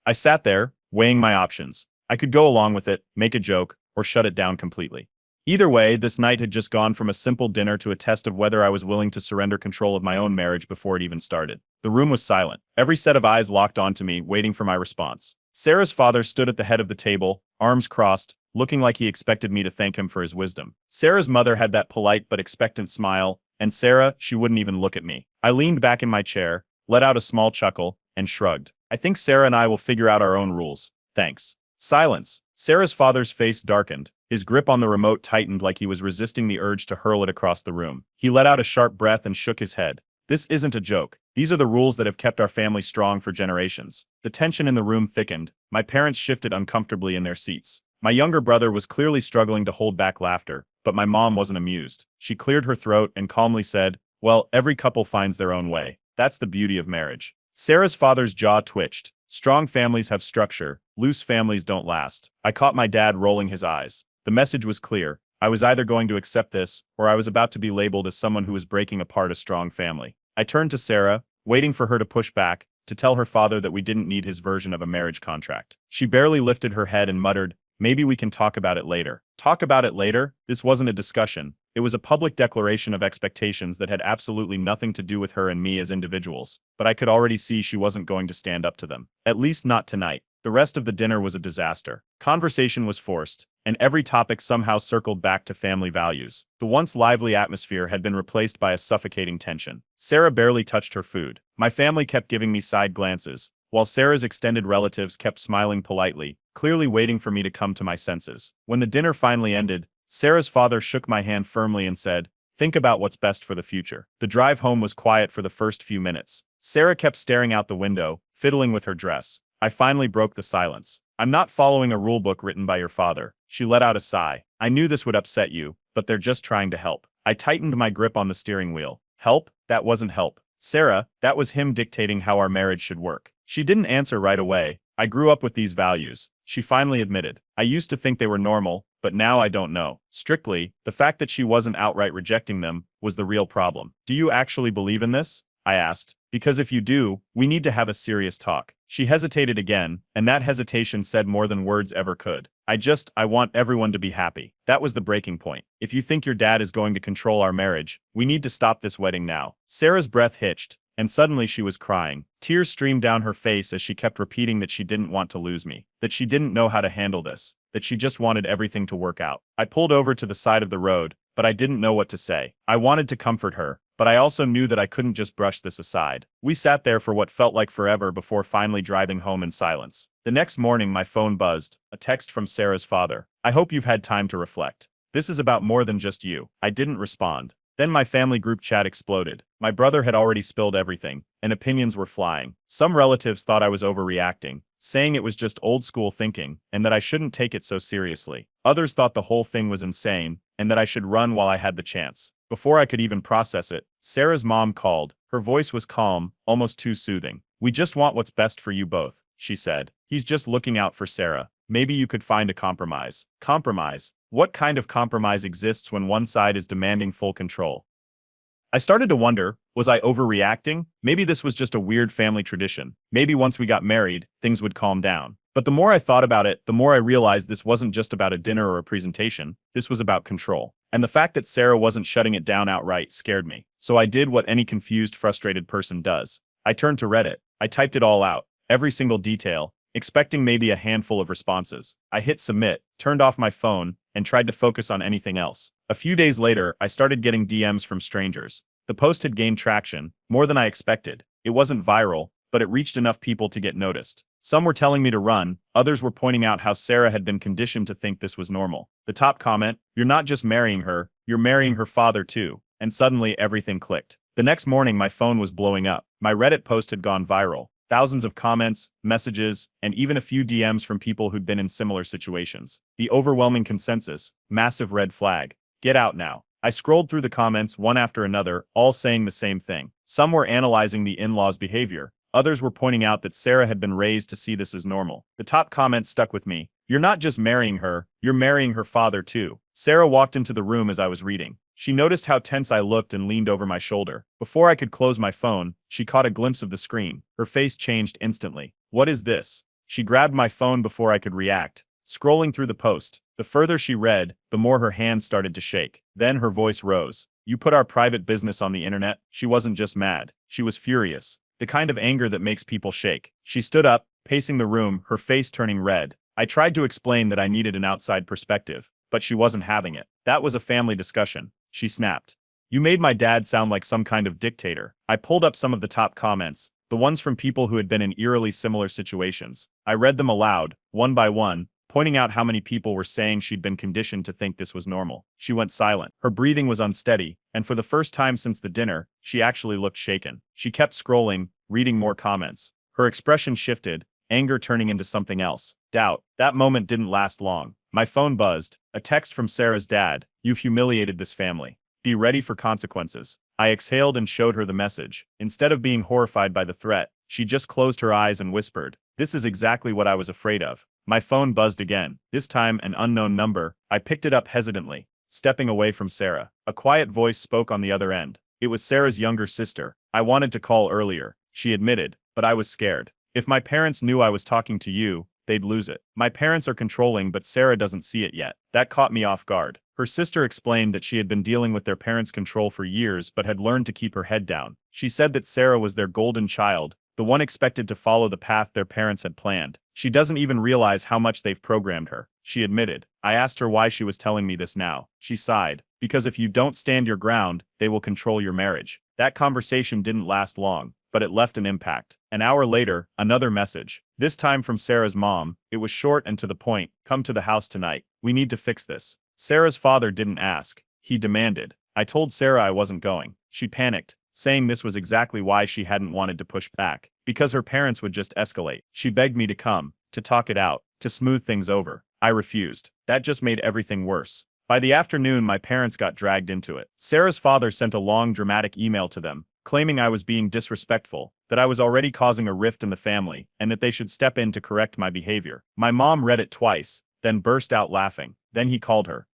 I sat there, weighing my options. I could go along with it, make a joke, or shut it down completely. Either way, this night had just gone from a simple dinner to a test of whether I was willing to surrender control of my own marriage before it even started. The room was silent. Every set of eyes locked onto me, waiting for my response. Sarah's father stood at the head of the table, arms crossed, looking like he expected me to thank him for his wisdom. Sarah's mother had that polite but expectant smile, and Sarah, she wouldn't even look at me. I leaned back in my chair, let out a small chuckle, and shrugged. "I think Sarah and I will figure out our own rules. Thanks." Silence. Sarah's father's face darkened. His grip on the remote tightened like he was resisting the urge to hurl it across the room. He let out a sharp breath and shook his head. This isn't a joke. These are the rules that have kept our family strong for generations. The tension in the room thickened. My parents shifted uncomfortably in their seats. My younger brother was clearly struggling to hold back laughter, but my mom wasn't amused. She cleared her throat and calmly said, "Well, every couple finds their own way. That's the beauty of marriage." Sarah's father's jaw twitched. Strong families have structure. Loose families don't last. I caught my dad rolling his eyes. The message was clear. I was either going to accept this, or I was about to be labeled as someone who was breaking apart a strong family. I turned to Sarah, waiting for her to push back, to tell her father that we didn't need his version of a marriage contract. She barely lifted her head and muttered, "Maybe we can talk about it later." Talk about it later? This wasn't a discussion. It was a public declaration of expectations that had absolutely nothing to do with her and me as individuals, but I could already see she wasn't going to stand up to them. At least not tonight. The rest of the dinner was a disaster. Conversation was forced, and every topic somehow circled back to family values. The once lively atmosphere had been replaced by a suffocating tension. Sarah barely touched her food. My family kept giving me side glances, while Sarah's extended relatives kept smiling politely, clearly waiting for me to come to my senses. When the dinner finally ended, Sarah's father shook my hand firmly and said, "Think about what's best for the future." The drive home was quiet for the first few minutes. Sarah kept staring out the window, fiddling with her dress. I finally broke the silence. "I'm not following a rulebook written by your father." She let out a sigh. "I knew this would upset you, but they're just trying to help." I tightened my grip on the steering wheel. Help? That wasn't help. Sarah, that was him dictating how our marriage should work. She didn't answer right away. "I grew up with these values," she finally admitted. "I used to think they were normal, but now I don't know." Strictly, the fact that she wasn't outright rejecting them was the real problem. "Do you actually believe in this?" I asked. "Because if you do, we need to have a serious talk." She hesitated again, and that hesitation said more than words ever could. I want everyone to be happy." That was the breaking point. "If you think your dad is going to control our marriage, we need to stop this wedding now." Sarah's breath hitched, and suddenly she was crying. Tears streamed down her face as she kept repeating that she didn't want to lose me, that she didn't know how to handle this, that she just wanted everything to work out. I pulled over to the side of the road, but I didn't know what to say. I wanted to comfort her, but I also knew that I couldn't just brush this aside. We sat there for what felt like forever before finally driving home in silence. The next morning my phone buzzed, a text from Sarah's father. "I hope you've had time to reflect. This is about more than just you." I didn't respond. Then my family group chat exploded. My brother had already spilled everything, and opinions were flying. Some relatives thought I was overreacting, saying it was just old school thinking, and that I shouldn't take it so seriously. Others thought the whole thing was insane, and that I should run while I had the chance. Before I could even process it, Sarah's mom called. Her voice was calm, almost too soothing. "We just want what's best for you both," she said. "He's just looking out for Sarah. Maybe you could find a compromise." Compromise? What kind of compromise exists when one side is demanding full control? I started to wonder, was I overreacting? Maybe this was just a weird family tradition. Maybe once we got married, things would calm down. But the more I thought about it, the more I realized this wasn't just about a dinner or a presentation. This was about control. And the fact that Sarah wasn't shutting it down outright scared me. So I did what any confused, frustrated person does. I turned to Reddit. I typed it all out, every single detail, expecting maybe a handful of responses. I hit submit, turned off my phone, and tried to focus on anything else. A few days later, I started getting DMs from strangers. The post had gained traction, more than I expected. It wasn't viral, but it reached enough people to get noticed. Some were telling me to run, others were pointing out how Sarah had been conditioned to think this was normal. The top comment, "You're not just marrying her, you're marrying her father too." And suddenly everything clicked. The next morning my phone was blowing up. My Reddit post had gone viral. Thousands of comments, messages, and even a few DMs from people who'd been in similar situations. The overwhelming consensus, massive red flag. Get out now. I scrolled through the comments one after another, all saying the same thing. Some were analyzing the in-laws' behavior. Others were pointing out that Sarah had been raised to see this as normal. The top comment stuck with me. "You're not just marrying her, you're marrying her father too." Sarah walked into the room as I was reading. She noticed how tense I looked and leaned over my shoulder. Before I could close my phone, she caught a glimpse of the screen. Her face changed instantly. "What is this?" She grabbed my phone before I could react. Scrolling through the post, the further she read, the more her hands started to shake. Then her voice rose. "You put our private business on the internet?" She wasn't just mad. She was furious. The kind of anger that makes people shake. She stood up, pacing the room, her face turning red. I tried to explain that I needed an outside perspective, but she wasn't having it. "That was a family discussion," she snapped. "You made my dad sound like some kind of dictator." I pulled up some of the top comments, the ones from people who had been in eerily similar situations. I read them aloud, one by one, pointing out how many people were saying she'd been conditioned to think this was normal. She went silent. Her breathing was unsteady, and for the first time since the dinner, she actually looked shaken. She kept scrolling, reading more comments. Her expression shifted, anger turning into something else. Doubt. That moment didn't last long. My phone buzzed. A text from Sarah's dad. "You've humiliated this family. Be ready for consequences." I exhaled and showed her the message. Instead of being horrified by the threat, she just closed her eyes and whispered, "This is exactly what I was afraid of." My phone buzzed again, this time an unknown number. I picked it up hesitantly, stepping away from Sarah. A quiet voice spoke on the other end. It was Sarah's younger sister. "I wanted to call earlier," she admitted, "but I was scared. If my parents knew I was talking to you, they'd lose it. My parents are controlling, but Sarah doesn't see it yet." That caught me off guard. Her sister explained that she had been dealing with their parents' control for years but had learned to keep her head down. She said that Sarah was their golden child, the one expected to follow the path their parents had planned. "She doesn't even realize how much they've programmed her," she admitted. I asked her why she was telling me this now. She sighed. "Because if you don't stand your ground, they will control your marriage." That conversation didn't last long, but it left an impact. An hour later, another message. This time from Sarah's mom. It was short and to the point. "Come to the house tonight. We need to fix this." Sarah's father didn't ask. He demanded. I told Sarah I wasn't going. She panicked, saying this was exactly why she hadn't wanted to push back. Because her parents would just escalate. She begged me to come, to talk it out, to smooth things over. I refused. That just made everything worse. By the afternoon, my parents got dragged into it. Sarah's father sent a long, dramatic email to them, claiming I was being disrespectful, that I was already causing a rift in the family, and that they should step in to correct my behavior. My mom read it twice, then burst out laughing. Then he called her.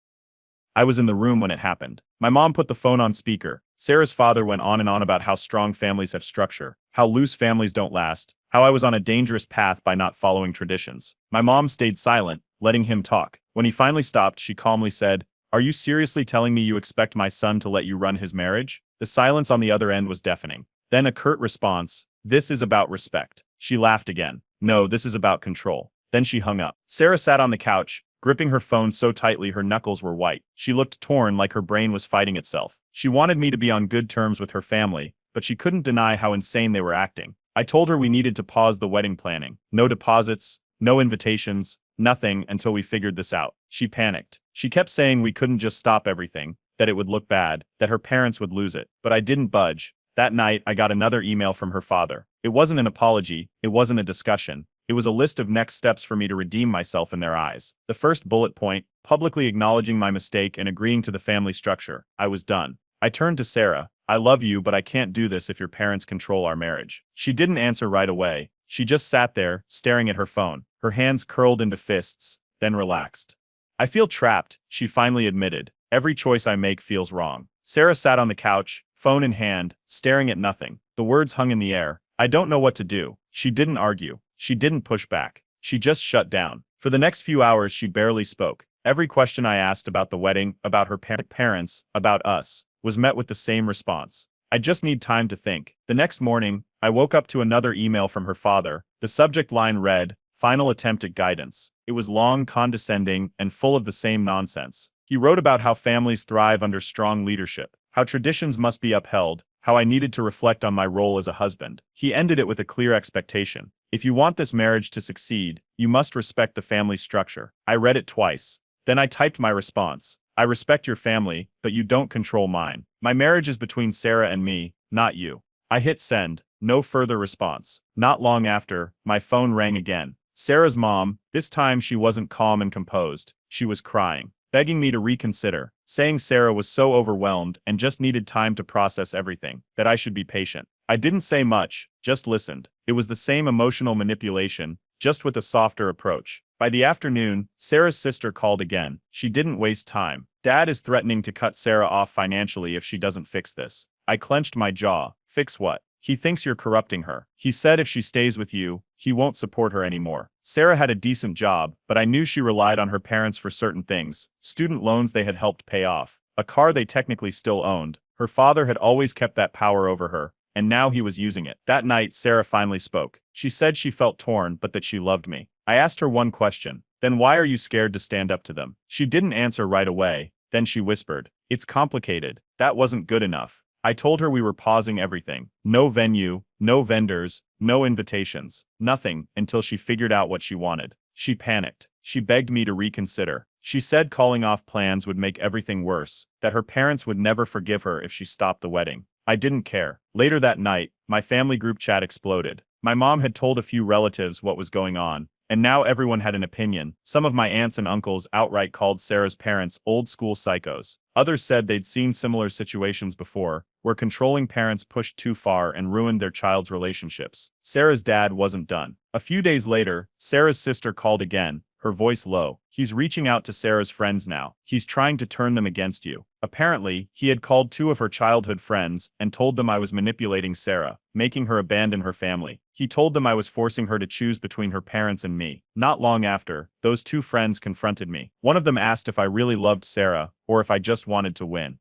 I was in the room when it happened. My mom put the phone on speaker. Sarah's father went on and on about how strong families have structure, how loose families don't last, how I was on a dangerous path by not following traditions. My mom stayed silent, letting him talk. When he finally stopped, she calmly said, "Are you seriously telling me you expect my son to let you run his marriage?" The silence on the other end was deafening. Then a curt response, "This is about respect." She laughed again. "No, this is about control." Then she hung up. Sarah sat on the couch, gripping her phone so tightly her knuckles were white. She looked torn, like her brain was fighting itself. She wanted me to be on good terms with her family, but she couldn't deny how insane they were acting. I told her we needed to pause the wedding planning. No deposits, no invitations, nothing until we figured this out. She panicked. She kept saying we couldn't just stop everything, that it would look bad, that her parents would lose it. But I didn't budge. That night, I got another email from her father. It wasn't an apology, it wasn't a discussion. It was a list of next steps for me to redeem myself in their eyes. The first bullet point, publicly acknowledging my mistake and agreeing to the family structure. I was done. I turned to Sarah. "I love you, but I can't do this if your parents control our marriage." She didn't answer right away. She just sat there, staring at her phone, her hands curled into fists, then relaxed. "I feel trapped," she finally admitted. "Every choice I make feels wrong." Sarah sat on the couch, phone in hand, staring at nothing. The words hung in the air. "I don't know what to do." She didn't argue. She didn't push back. She just shut down. For the next few hours, she barely spoke. Every question I asked about the wedding, about her parents, about us, was met with the same response. "I just need time to think." The next morning, I woke up to another email from her father. The subject line read, "Final attempt at guidance." It was long, condescending, and full of the same nonsense. He wrote about how families thrive under strong leadership, how traditions must be upheld, how I needed to reflect on my role as a husband. He ended it with a clear expectation. "If you want this marriage to succeed, you must respect the family structure." I read it twice. Then I typed my response. "I respect your family, but you don't control mine. My marriage is between Sarah and me, not you." I hit send. No further response. Not long after, my phone rang again. Sarah's mom. This time she wasn't calm and composed. She was crying, begging me to reconsider, saying Sarah was so overwhelmed and just needed time to process everything, that I should be patient. I didn't say much, just listened. It was the same emotional manipulation, just with a softer approach. By the afternoon, Sarah's sister called again. She didn't waste time. "Dad is threatening to cut Sarah off financially if she doesn't fix this." I clenched my jaw. "Fix what?" "He thinks you're corrupting her. He said if she stays with you, he won't support her anymore." Sarah had a decent job, but I knew she relied on her parents for certain things. Student loans they had helped pay off. A car they technically still owned. Her father had always kept that power over her, and now he was using it. That night, Sarah finally spoke. She said she felt torn, but that she loved me. I asked her one question. "Then why are you scared to stand up to them?" She didn't answer right away. Then she whispered, "It's complicated." That wasn't good enough. I told her we were pausing everything. No venue, no vendors, no invitations, nothing, until she figured out what she wanted. She panicked. She begged me to reconsider. She said calling off plans would make everything worse, that her parents would never forgive her if she stopped the wedding. I didn't care. Later that night, my family group chat exploded. My mom had told a few relatives what was going on, and now everyone had an opinion. Some of my aunts and uncles outright called Sarah's parents old-school psychos. Others said they'd seen similar situations before, where controlling parents pushed too far and ruined their child's relationships. Sarah's dad wasn't done. A few days later, Sarah's sister called again, her voice low. He's reaching out to Sarah's friends now. He's trying to turn them against you. Apparently, he had called 2 of her childhood friends and told them I was manipulating Sarah, making her abandon her family. He told them I was forcing her to choose between her parents and me. Not long after, those 2 friends confronted me. One of them asked if I really loved Sarah or if I just wanted to win.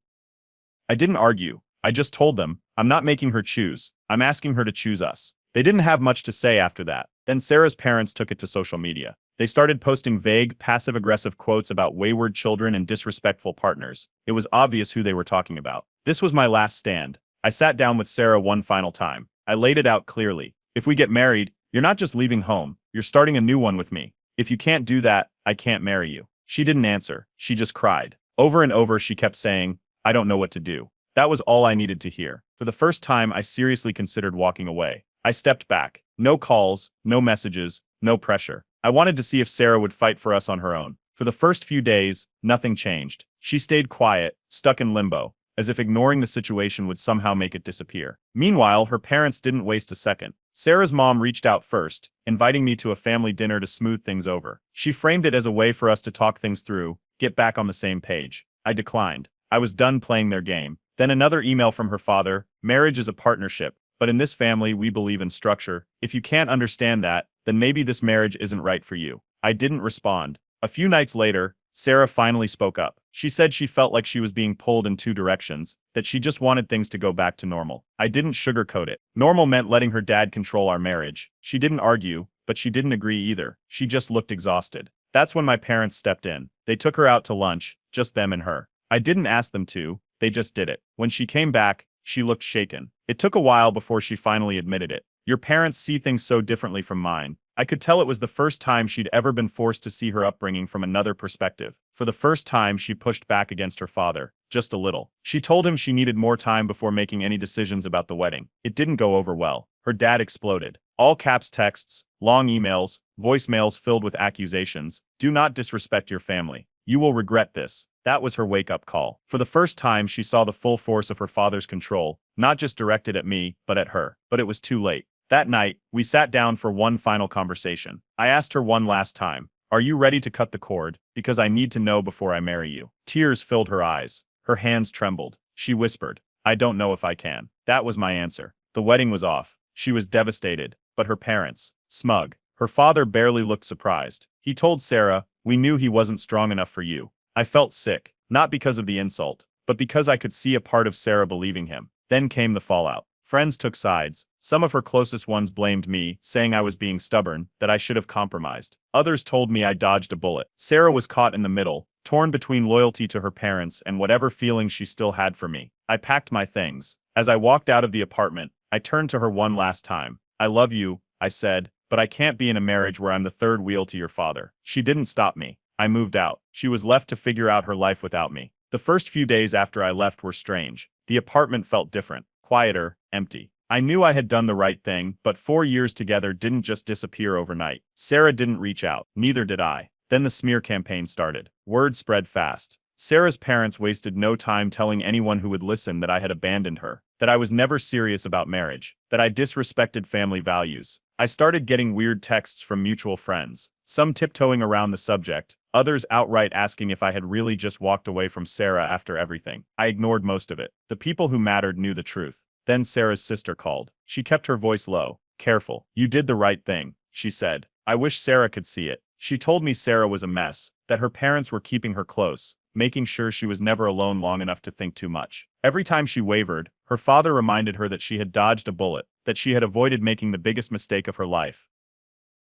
I didn't argue. I just told them, I'm not making her choose. I'm asking her to choose us. They didn't have much to say after that. Then Sarah's parents took it to social media. They started posting vague, passive-aggressive quotes about wayward children and disrespectful partners. It was obvious who they were talking about. This was my last stand. I sat down with Sarah one final time. I laid it out clearly. If we get married, you're not just leaving home, you're starting a new one with me. If you can't do that, I can't marry you. She didn't answer. She just cried. Over and over she kept saying, I don't know what to do. That was all I needed to hear. For the first time, I seriously considered walking away. I stepped back. No calls, no messages, no pressure. I wanted to see if Sarah would fight for us on her own. For the first few days, nothing changed. She stayed quiet, stuck in limbo, as if ignoring the situation would somehow make it disappear. Meanwhile, her parents didn't waste a second. Sarah's mom reached out first, inviting me to a family dinner to smooth things over. She framed it as a way for us to talk things through, get back on the same page. I declined. I was done playing their game. Then another email from her father, marriage is a partnership, but in this family we believe in structure. If you can't understand that, then maybe this marriage isn't right for you. I didn't respond. A few nights later, Sarah finally spoke up. She said she felt like she was being pulled in 2 directions, that she just wanted things to go back to normal. I didn't sugarcoat it. Normal meant letting her dad control our marriage. She didn't argue, but she didn't agree either. She just looked exhausted. That's when my parents stepped in. They took her out to lunch, just them and her. I didn't ask them to, they just did it. When she came back, she looked shaken. It took a while before she finally admitted it. Your parents see things so differently from mine. I could tell it was the first time she'd ever been forced to see her upbringing from another perspective. For the first time, she pushed back against her father, just a little. She told him she needed more time before making any decisions about the wedding. It didn't go over well. Her dad exploded. All caps texts, long emails, voicemails filled with accusations. Do not disrespect your family. You will regret this. That was her wake-up call. For the first time, she saw the full force of her father's control, not just directed at me, but at her. But it was too late. That night, we sat down for one final conversation. I asked her one last time, are you ready to cut the cord? Because I need to know before I marry you. Tears filled her eyes. Her hands trembled. She whispered, I don't know if I can. That was my answer. The wedding was off. She was devastated, but her parents, smug. Her father barely looked surprised. He told Sarah, we knew he wasn't strong enough for you. I felt sick, not because of the insult, but because I could see a part of Sarah believing him. Then came the fallout. Friends took sides. Some of her closest ones blamed me, saying I was being stubborn, that I should have compromised. Others told me I dodged a bullet. Sarah was caught in the middle, torn between loyalty to her parents and whatever feelings she still had for me. I packed my things. As I walked out of the apartment, I turned to her one last time. I love you, I said, but I can't be in a marriage where I'm the third wheel to your father. She didn't stop me. I moved out. She was left to figure out her life without me. The first few days after I left were strange. The apartment felt different, quieter, empty. I knew I had done the right thing, but 4 years together didn't just disappear overnight. Sarah didn't reach out. Neither did I. Then the smear campaign started. Word spread fast. Sarah's parents wasted no time telling anyone who would listen that I had abandoned her, that I was never serious about marriage, that I disrespected family values. I started getting weird texts from mutual friends, some tiptoeing around the subject, others outright asking if I had really just walked away from Sarah after everything. I ignored most of it. The people who mattered knew the truth. Then Sarah's sister called. She kept her voice low. Careful. You did the right thing, she said. I wish Sarah could see it. She told me Sarah was a mess, that her parents were keeping her close, making sure she was never alone long enough to think too much. Every time she wavered, her father reminded her that she had dodged a bullet, that she had avoided making the biggest mistake of her life.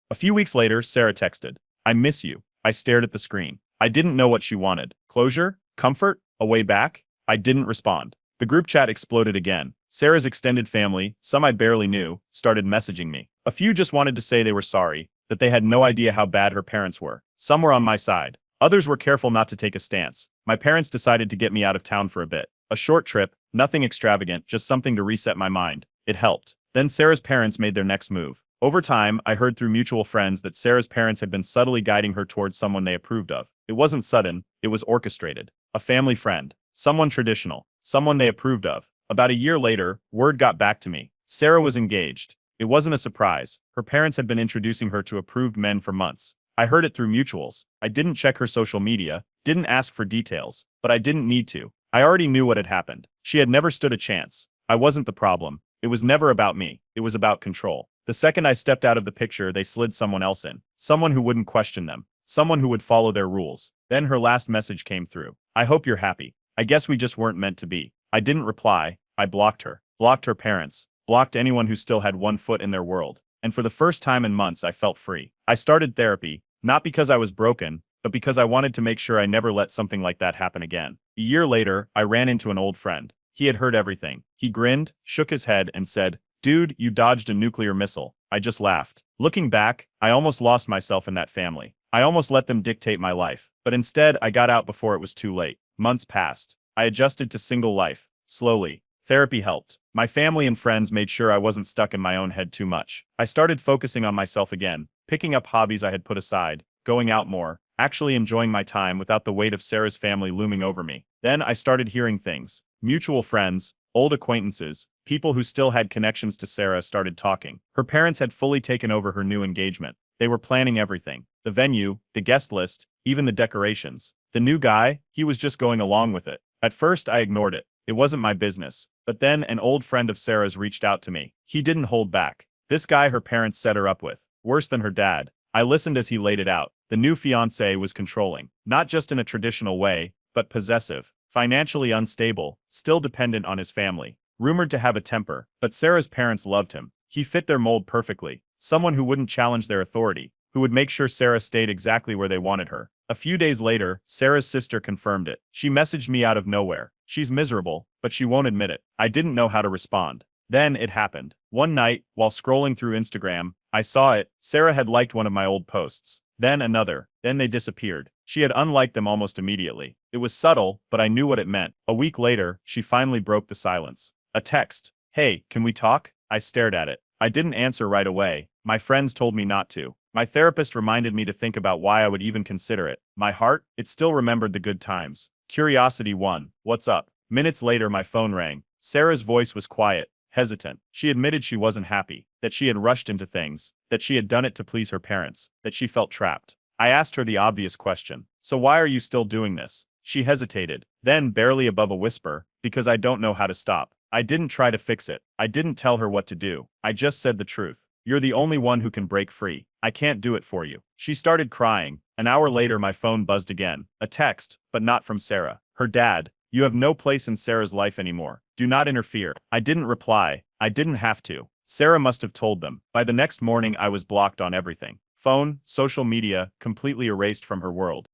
A few weeks later, Sarah texted, I miss you. I stared at the screen. I didn't know what she wanted. Closure? Comfort? A way back? I didn't respond. The group chat exploded again. Sarah's extended family, some I barely knew, started messaging me. A few just wanted to say they were sorry, that they had no idea how bad her parents were. Some were on my side. Others were careful not to take a stance. My parents decided to get me out of town for a bit. A short trip, nothing extravagant, just something to reset my mind. It helped. Then Sarah's parents made their next move. Over time, I heard through mutual friends that Sarah's parents had been subtly guiding her towards someone they approved of. It wasn't sudden, it was orchestrated. A family friend. Someone traditional. Someone they approved of. About a year later, word got back to me. Sarah was engaged. It wasn't a surprise. Her parents had been introducing her to approved men for months. I heard it through mutuals. I didn't check her social media, didn't ask for details, but I didn't need to. I already knew what had happened. She had never stood a chance. I wasn't the problem. It was never about me. It was about control. The second I stepped out of the picture, they slid someone else in. Someone who wouldn't question them. Someone who would follow their rules. Then her last message came through. I hope you're happy. I guess we just weren't meant to be. I didn't reply. I blocked her. Blocked her parents. Blocked anyone who still had one foot in their world. And for the first time in months, I felt free. I started therapy, not because I was broken, but because I wanted to make sure I never let something like that happen again. A year later, I ran into an old friend. He had heard everything. He grinned, shook his head, and said, "Dude, you dodged a nuclear missile." I just laughed. Looking back, I almost lost myself in that family. I almost let them dictate my life. But instead, I got out before it was too late. Months passed. I adjusted to single life. Slowly. Therapy helped. My family and friends made sure I wasn't stuck in my own head too much. I started focusing on myself again, picking up hobbies I had put aside, going out more, actually enjoying my time without the weight of Sarah's family looming over me. Then I started hearing things. Mutual friends, old acquaintances, people who still had connections to Sarah started talking. Her parents had fully taken over her new engagement. They were planning everything. The venue, the guest list, even the decorations. The new guy, he was just going along with it. At first, I ignored it. It wasn't my business. But then an old friend of Sarah's reached out to me. He didn't hold back. This guy her parents set her up with. Worse than her dad. I listened as he laid it out. The new fiancé was controlling. Not just in a traditional way, but possessive. Financially unstable, still dependent on his family. Rumored to have a temper, but Sarah's parents loved him. He fit their mold perfectly. Someone who wouldn't challenge their authority, who would make sure Sarah stayed exactly where they wanted her. A few days later, Sarah's sister confirmed it. She messaged me out of nowhere. She's miserable, but she won't admit it. I didn't know how to respond. Then it happened. One night, while scrolling through Instagram, I saw it. Sarah had liked one of my old posts. Then another. Then they disappeared. She had unliked them almost immediately. It was subtle, but I knew what it meant. A week later, she finally broke the silence. A text. "Hey, can we talk?" I stared at it. I didn't answer right away. My friends told me not to. My therapist reminded me to think about why I would even consider it. My heart, it still remembered the good times. Curiosity won. "What's up?" Minutes later, my phone rang. Sarah's voice was quiet, hesitant. She admitted she wasn't happy, that she had rushed into things, that she had done it to please her parents, that she felt trapped. I asked her the obvious question. "So why are you still doing this?" She hesitated, then barely above a whisper, "Because I don't know how to stop." I didn't try to fix it. I didn't tell her what to do. I just said the truth. "You're the only one who can break free. I can't do it for you." She started crying. An hour later, my phone buzzed again. A text, but not from Sarah. Her dad. "You have no place in Sarah's life anymore. Do not interfere." I didn't reply. I didn't have to. Sarah must have told them. By the next morning, I was blocked on everything. Phone, social media, completely erased from her world.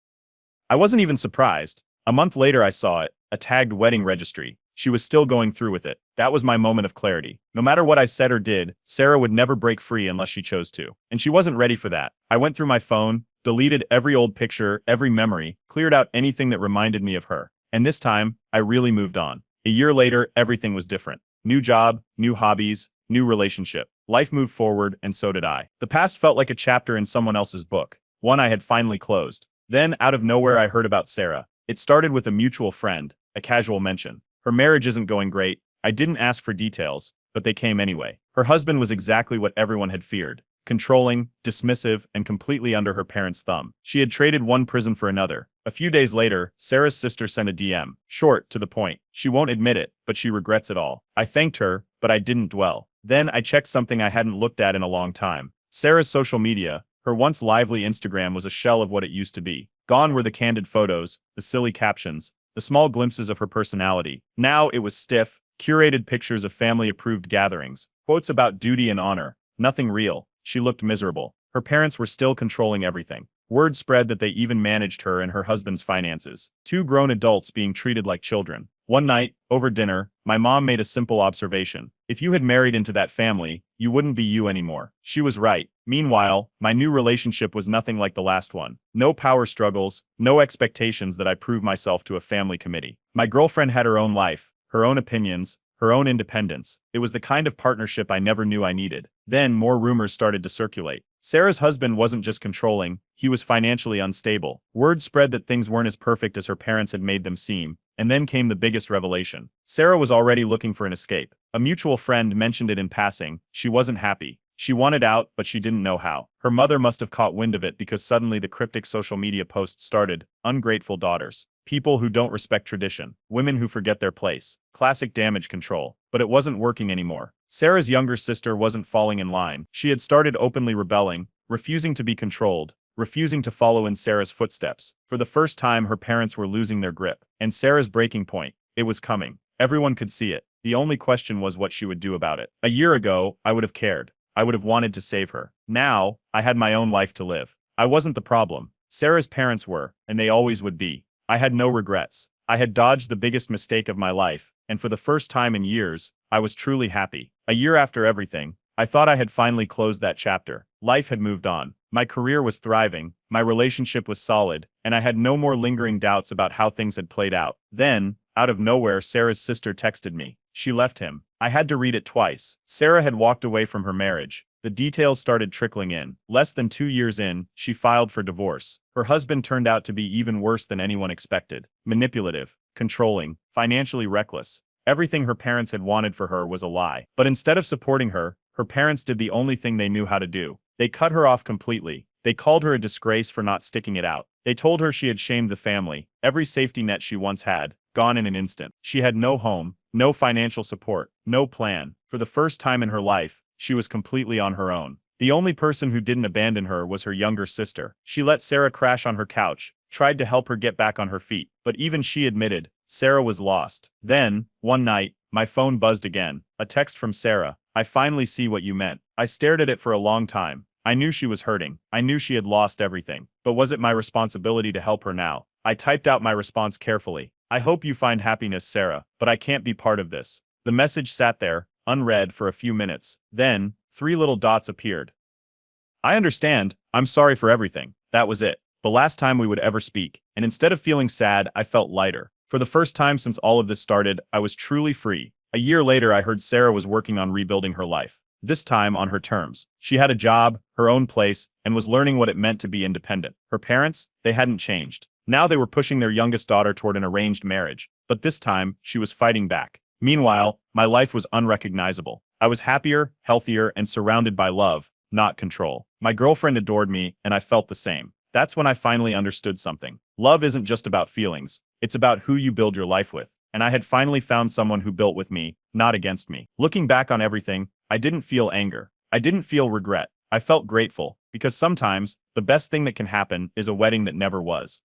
I wasn't even surprised. A month later, I saw it. A tagged wedding registry. She was still going through with it. That was my moment of clarity. No matter what I said or did, Sarah would never break free unless she chose to. And she wasn't ready for that. I went through my phone, deleted every old picture, every memory, cleared out anything that reminded me of her. And this time, I really moved on. A year later, everything was different. New job, new hobbies, new relationship. Life moved forward, and so did I. The past felt like a chapter in someone else's book, one I had finally closed. Then, out of nowhere, I heard about Sarah. It started with a mutual friend, a casual mention. Her marriage isn't going great. I didn't ask for details, but they came anyway. Her husband was exactly what everyone had feared. Controlling, dismissive, and completely under her parents' thumb. She had traded one prison for another. A few days later, Sarah's sister sent a DM. Short, to the point. She won't admit it, but she regrets it all. I thanked her, but I didn't dwell. Then I checked something I hadn't looked at in a long time. Sarah's social media. Her once lively Instagram was a shell of what it used to be. Gone were the candid photos, the silly captions, the small glimpses of her personality. Now it was stiff, curated pictures of family-approved gatherings, quotes about duty and honor. Nothing real. She looked miserable. Her parents were still controlling everything. Word spread that they even managed her and her husband's finances. Two grown adults being treated like children. One night, over dinner, my mom made a simple observation. If you had married into that family, you wouldn't be you anymore. She was right. Meanwhile, my new relationship was nothing like the last one. No power struggles, no expectations that I prove myself to a family committee. My girlfriend had her own life, her own opinions, her own independence. It was the kind of partnership I never knew I needed. Then more rumors started to circulate. Sarah's husband wasn't just controlling, he was financially unstable. Word spread that things weren't as perfect as her parents had made them seem, and then came the biggest revelation. Sarah was already looking for an escape. A mutual friend mentioned it in passing. She wasn't happy. She wanted out, but she didn't know how. Her mother must have caught wind of it because suddenly the cryptic social media posts started. Ungrateful daughters. People who don't respect tradition. Women who forget their place. Classic damage control. But it wasn't working anymore. Sarah's younger sister wasn't falling in line. She had started openly rebelling, refusing to be controlled, refusing to follow in Sarah's footsteps. For the first time, her parents were losing their grip. And Sarah's breaking point. It was coming. Everyone could see it. The only question was what she would do about it. A year ago, I would have cared. I would have wanted to save her. Now, I had my own life to live. I wasn't the problem. Sarah's parents were, and they always would be. I had no regrets. I had dodged the biggest mistake of my life, and for the first time in years, I was truly happy. A year after everything, I thought I had finally closed that chapter. Life had moved on. My career was thriving, my relationship was solid, and I had no more lingering doubts about how things had played out. Then, out of nowhere, Sarah's sister texted me. She left him. I had to read it twice. Sarah had walked away from her marriage. The details started trickling in. Less than 2 years in, she filed for divorce. Her husband turned out to be even worse than anyone expected. Manipulative, controlling, financially reckless. Everything her parents had wanted for her was a lie. But instead of supporting her, her parents did the only thing they knew how to do. They cut her off completely. They called her a disgrace for not sticking it out. They told her she had shamed the family. Every safety net she once had, gone in an instant. She had no home, no financial support, no plan. For the first time in her life, she was completely on her own. The only person who didn't abandon her was her younger sister. She let Sarah crash on her couch, tried to help her get back on her feet, but even she admitted, Sarah was lost. Then, one night, my phone buzzed again. A text from Sarah. I finally see what you meant. I stared at it for a long time. I knew she was hurting. I knew she had lost everything. But was it my responsibility to help her now? I typed out my response carefully. I hope you find happiness, Sarah, but I can't be part of this. The message sat there, unread for a few minutes. Then, 3 little dots appeared. I understand. I'm sorry for everything. That was it. The last time we would ever speak. And instead of feeling sad, I felt lighter. For the first time since all of this started, I was truly free. A year later, I heard Sarah was working on rebuilding her life. This time on her terms. She had a job, her own place, and was learning what it meant to be independent. Her parents, they hadn't changed. Now they were pushing their youngest daughter toward an arranged marriage. But this time, she was fighting back. Meanwhile, my life was unrecognizable. I was happier, healthier, and surrounded by love, not control. My girlfriend adored me, and I felt the same. That's when I finally understood something. Love isn't just about feelings. It's about who you build your life with. And I had finally found someone who built with me, not against me. Looking back on everything, I didn't feel anger. I didn't feel regret. I felt grateful, because sometimes, the best thing that can happen is a wedding that never was.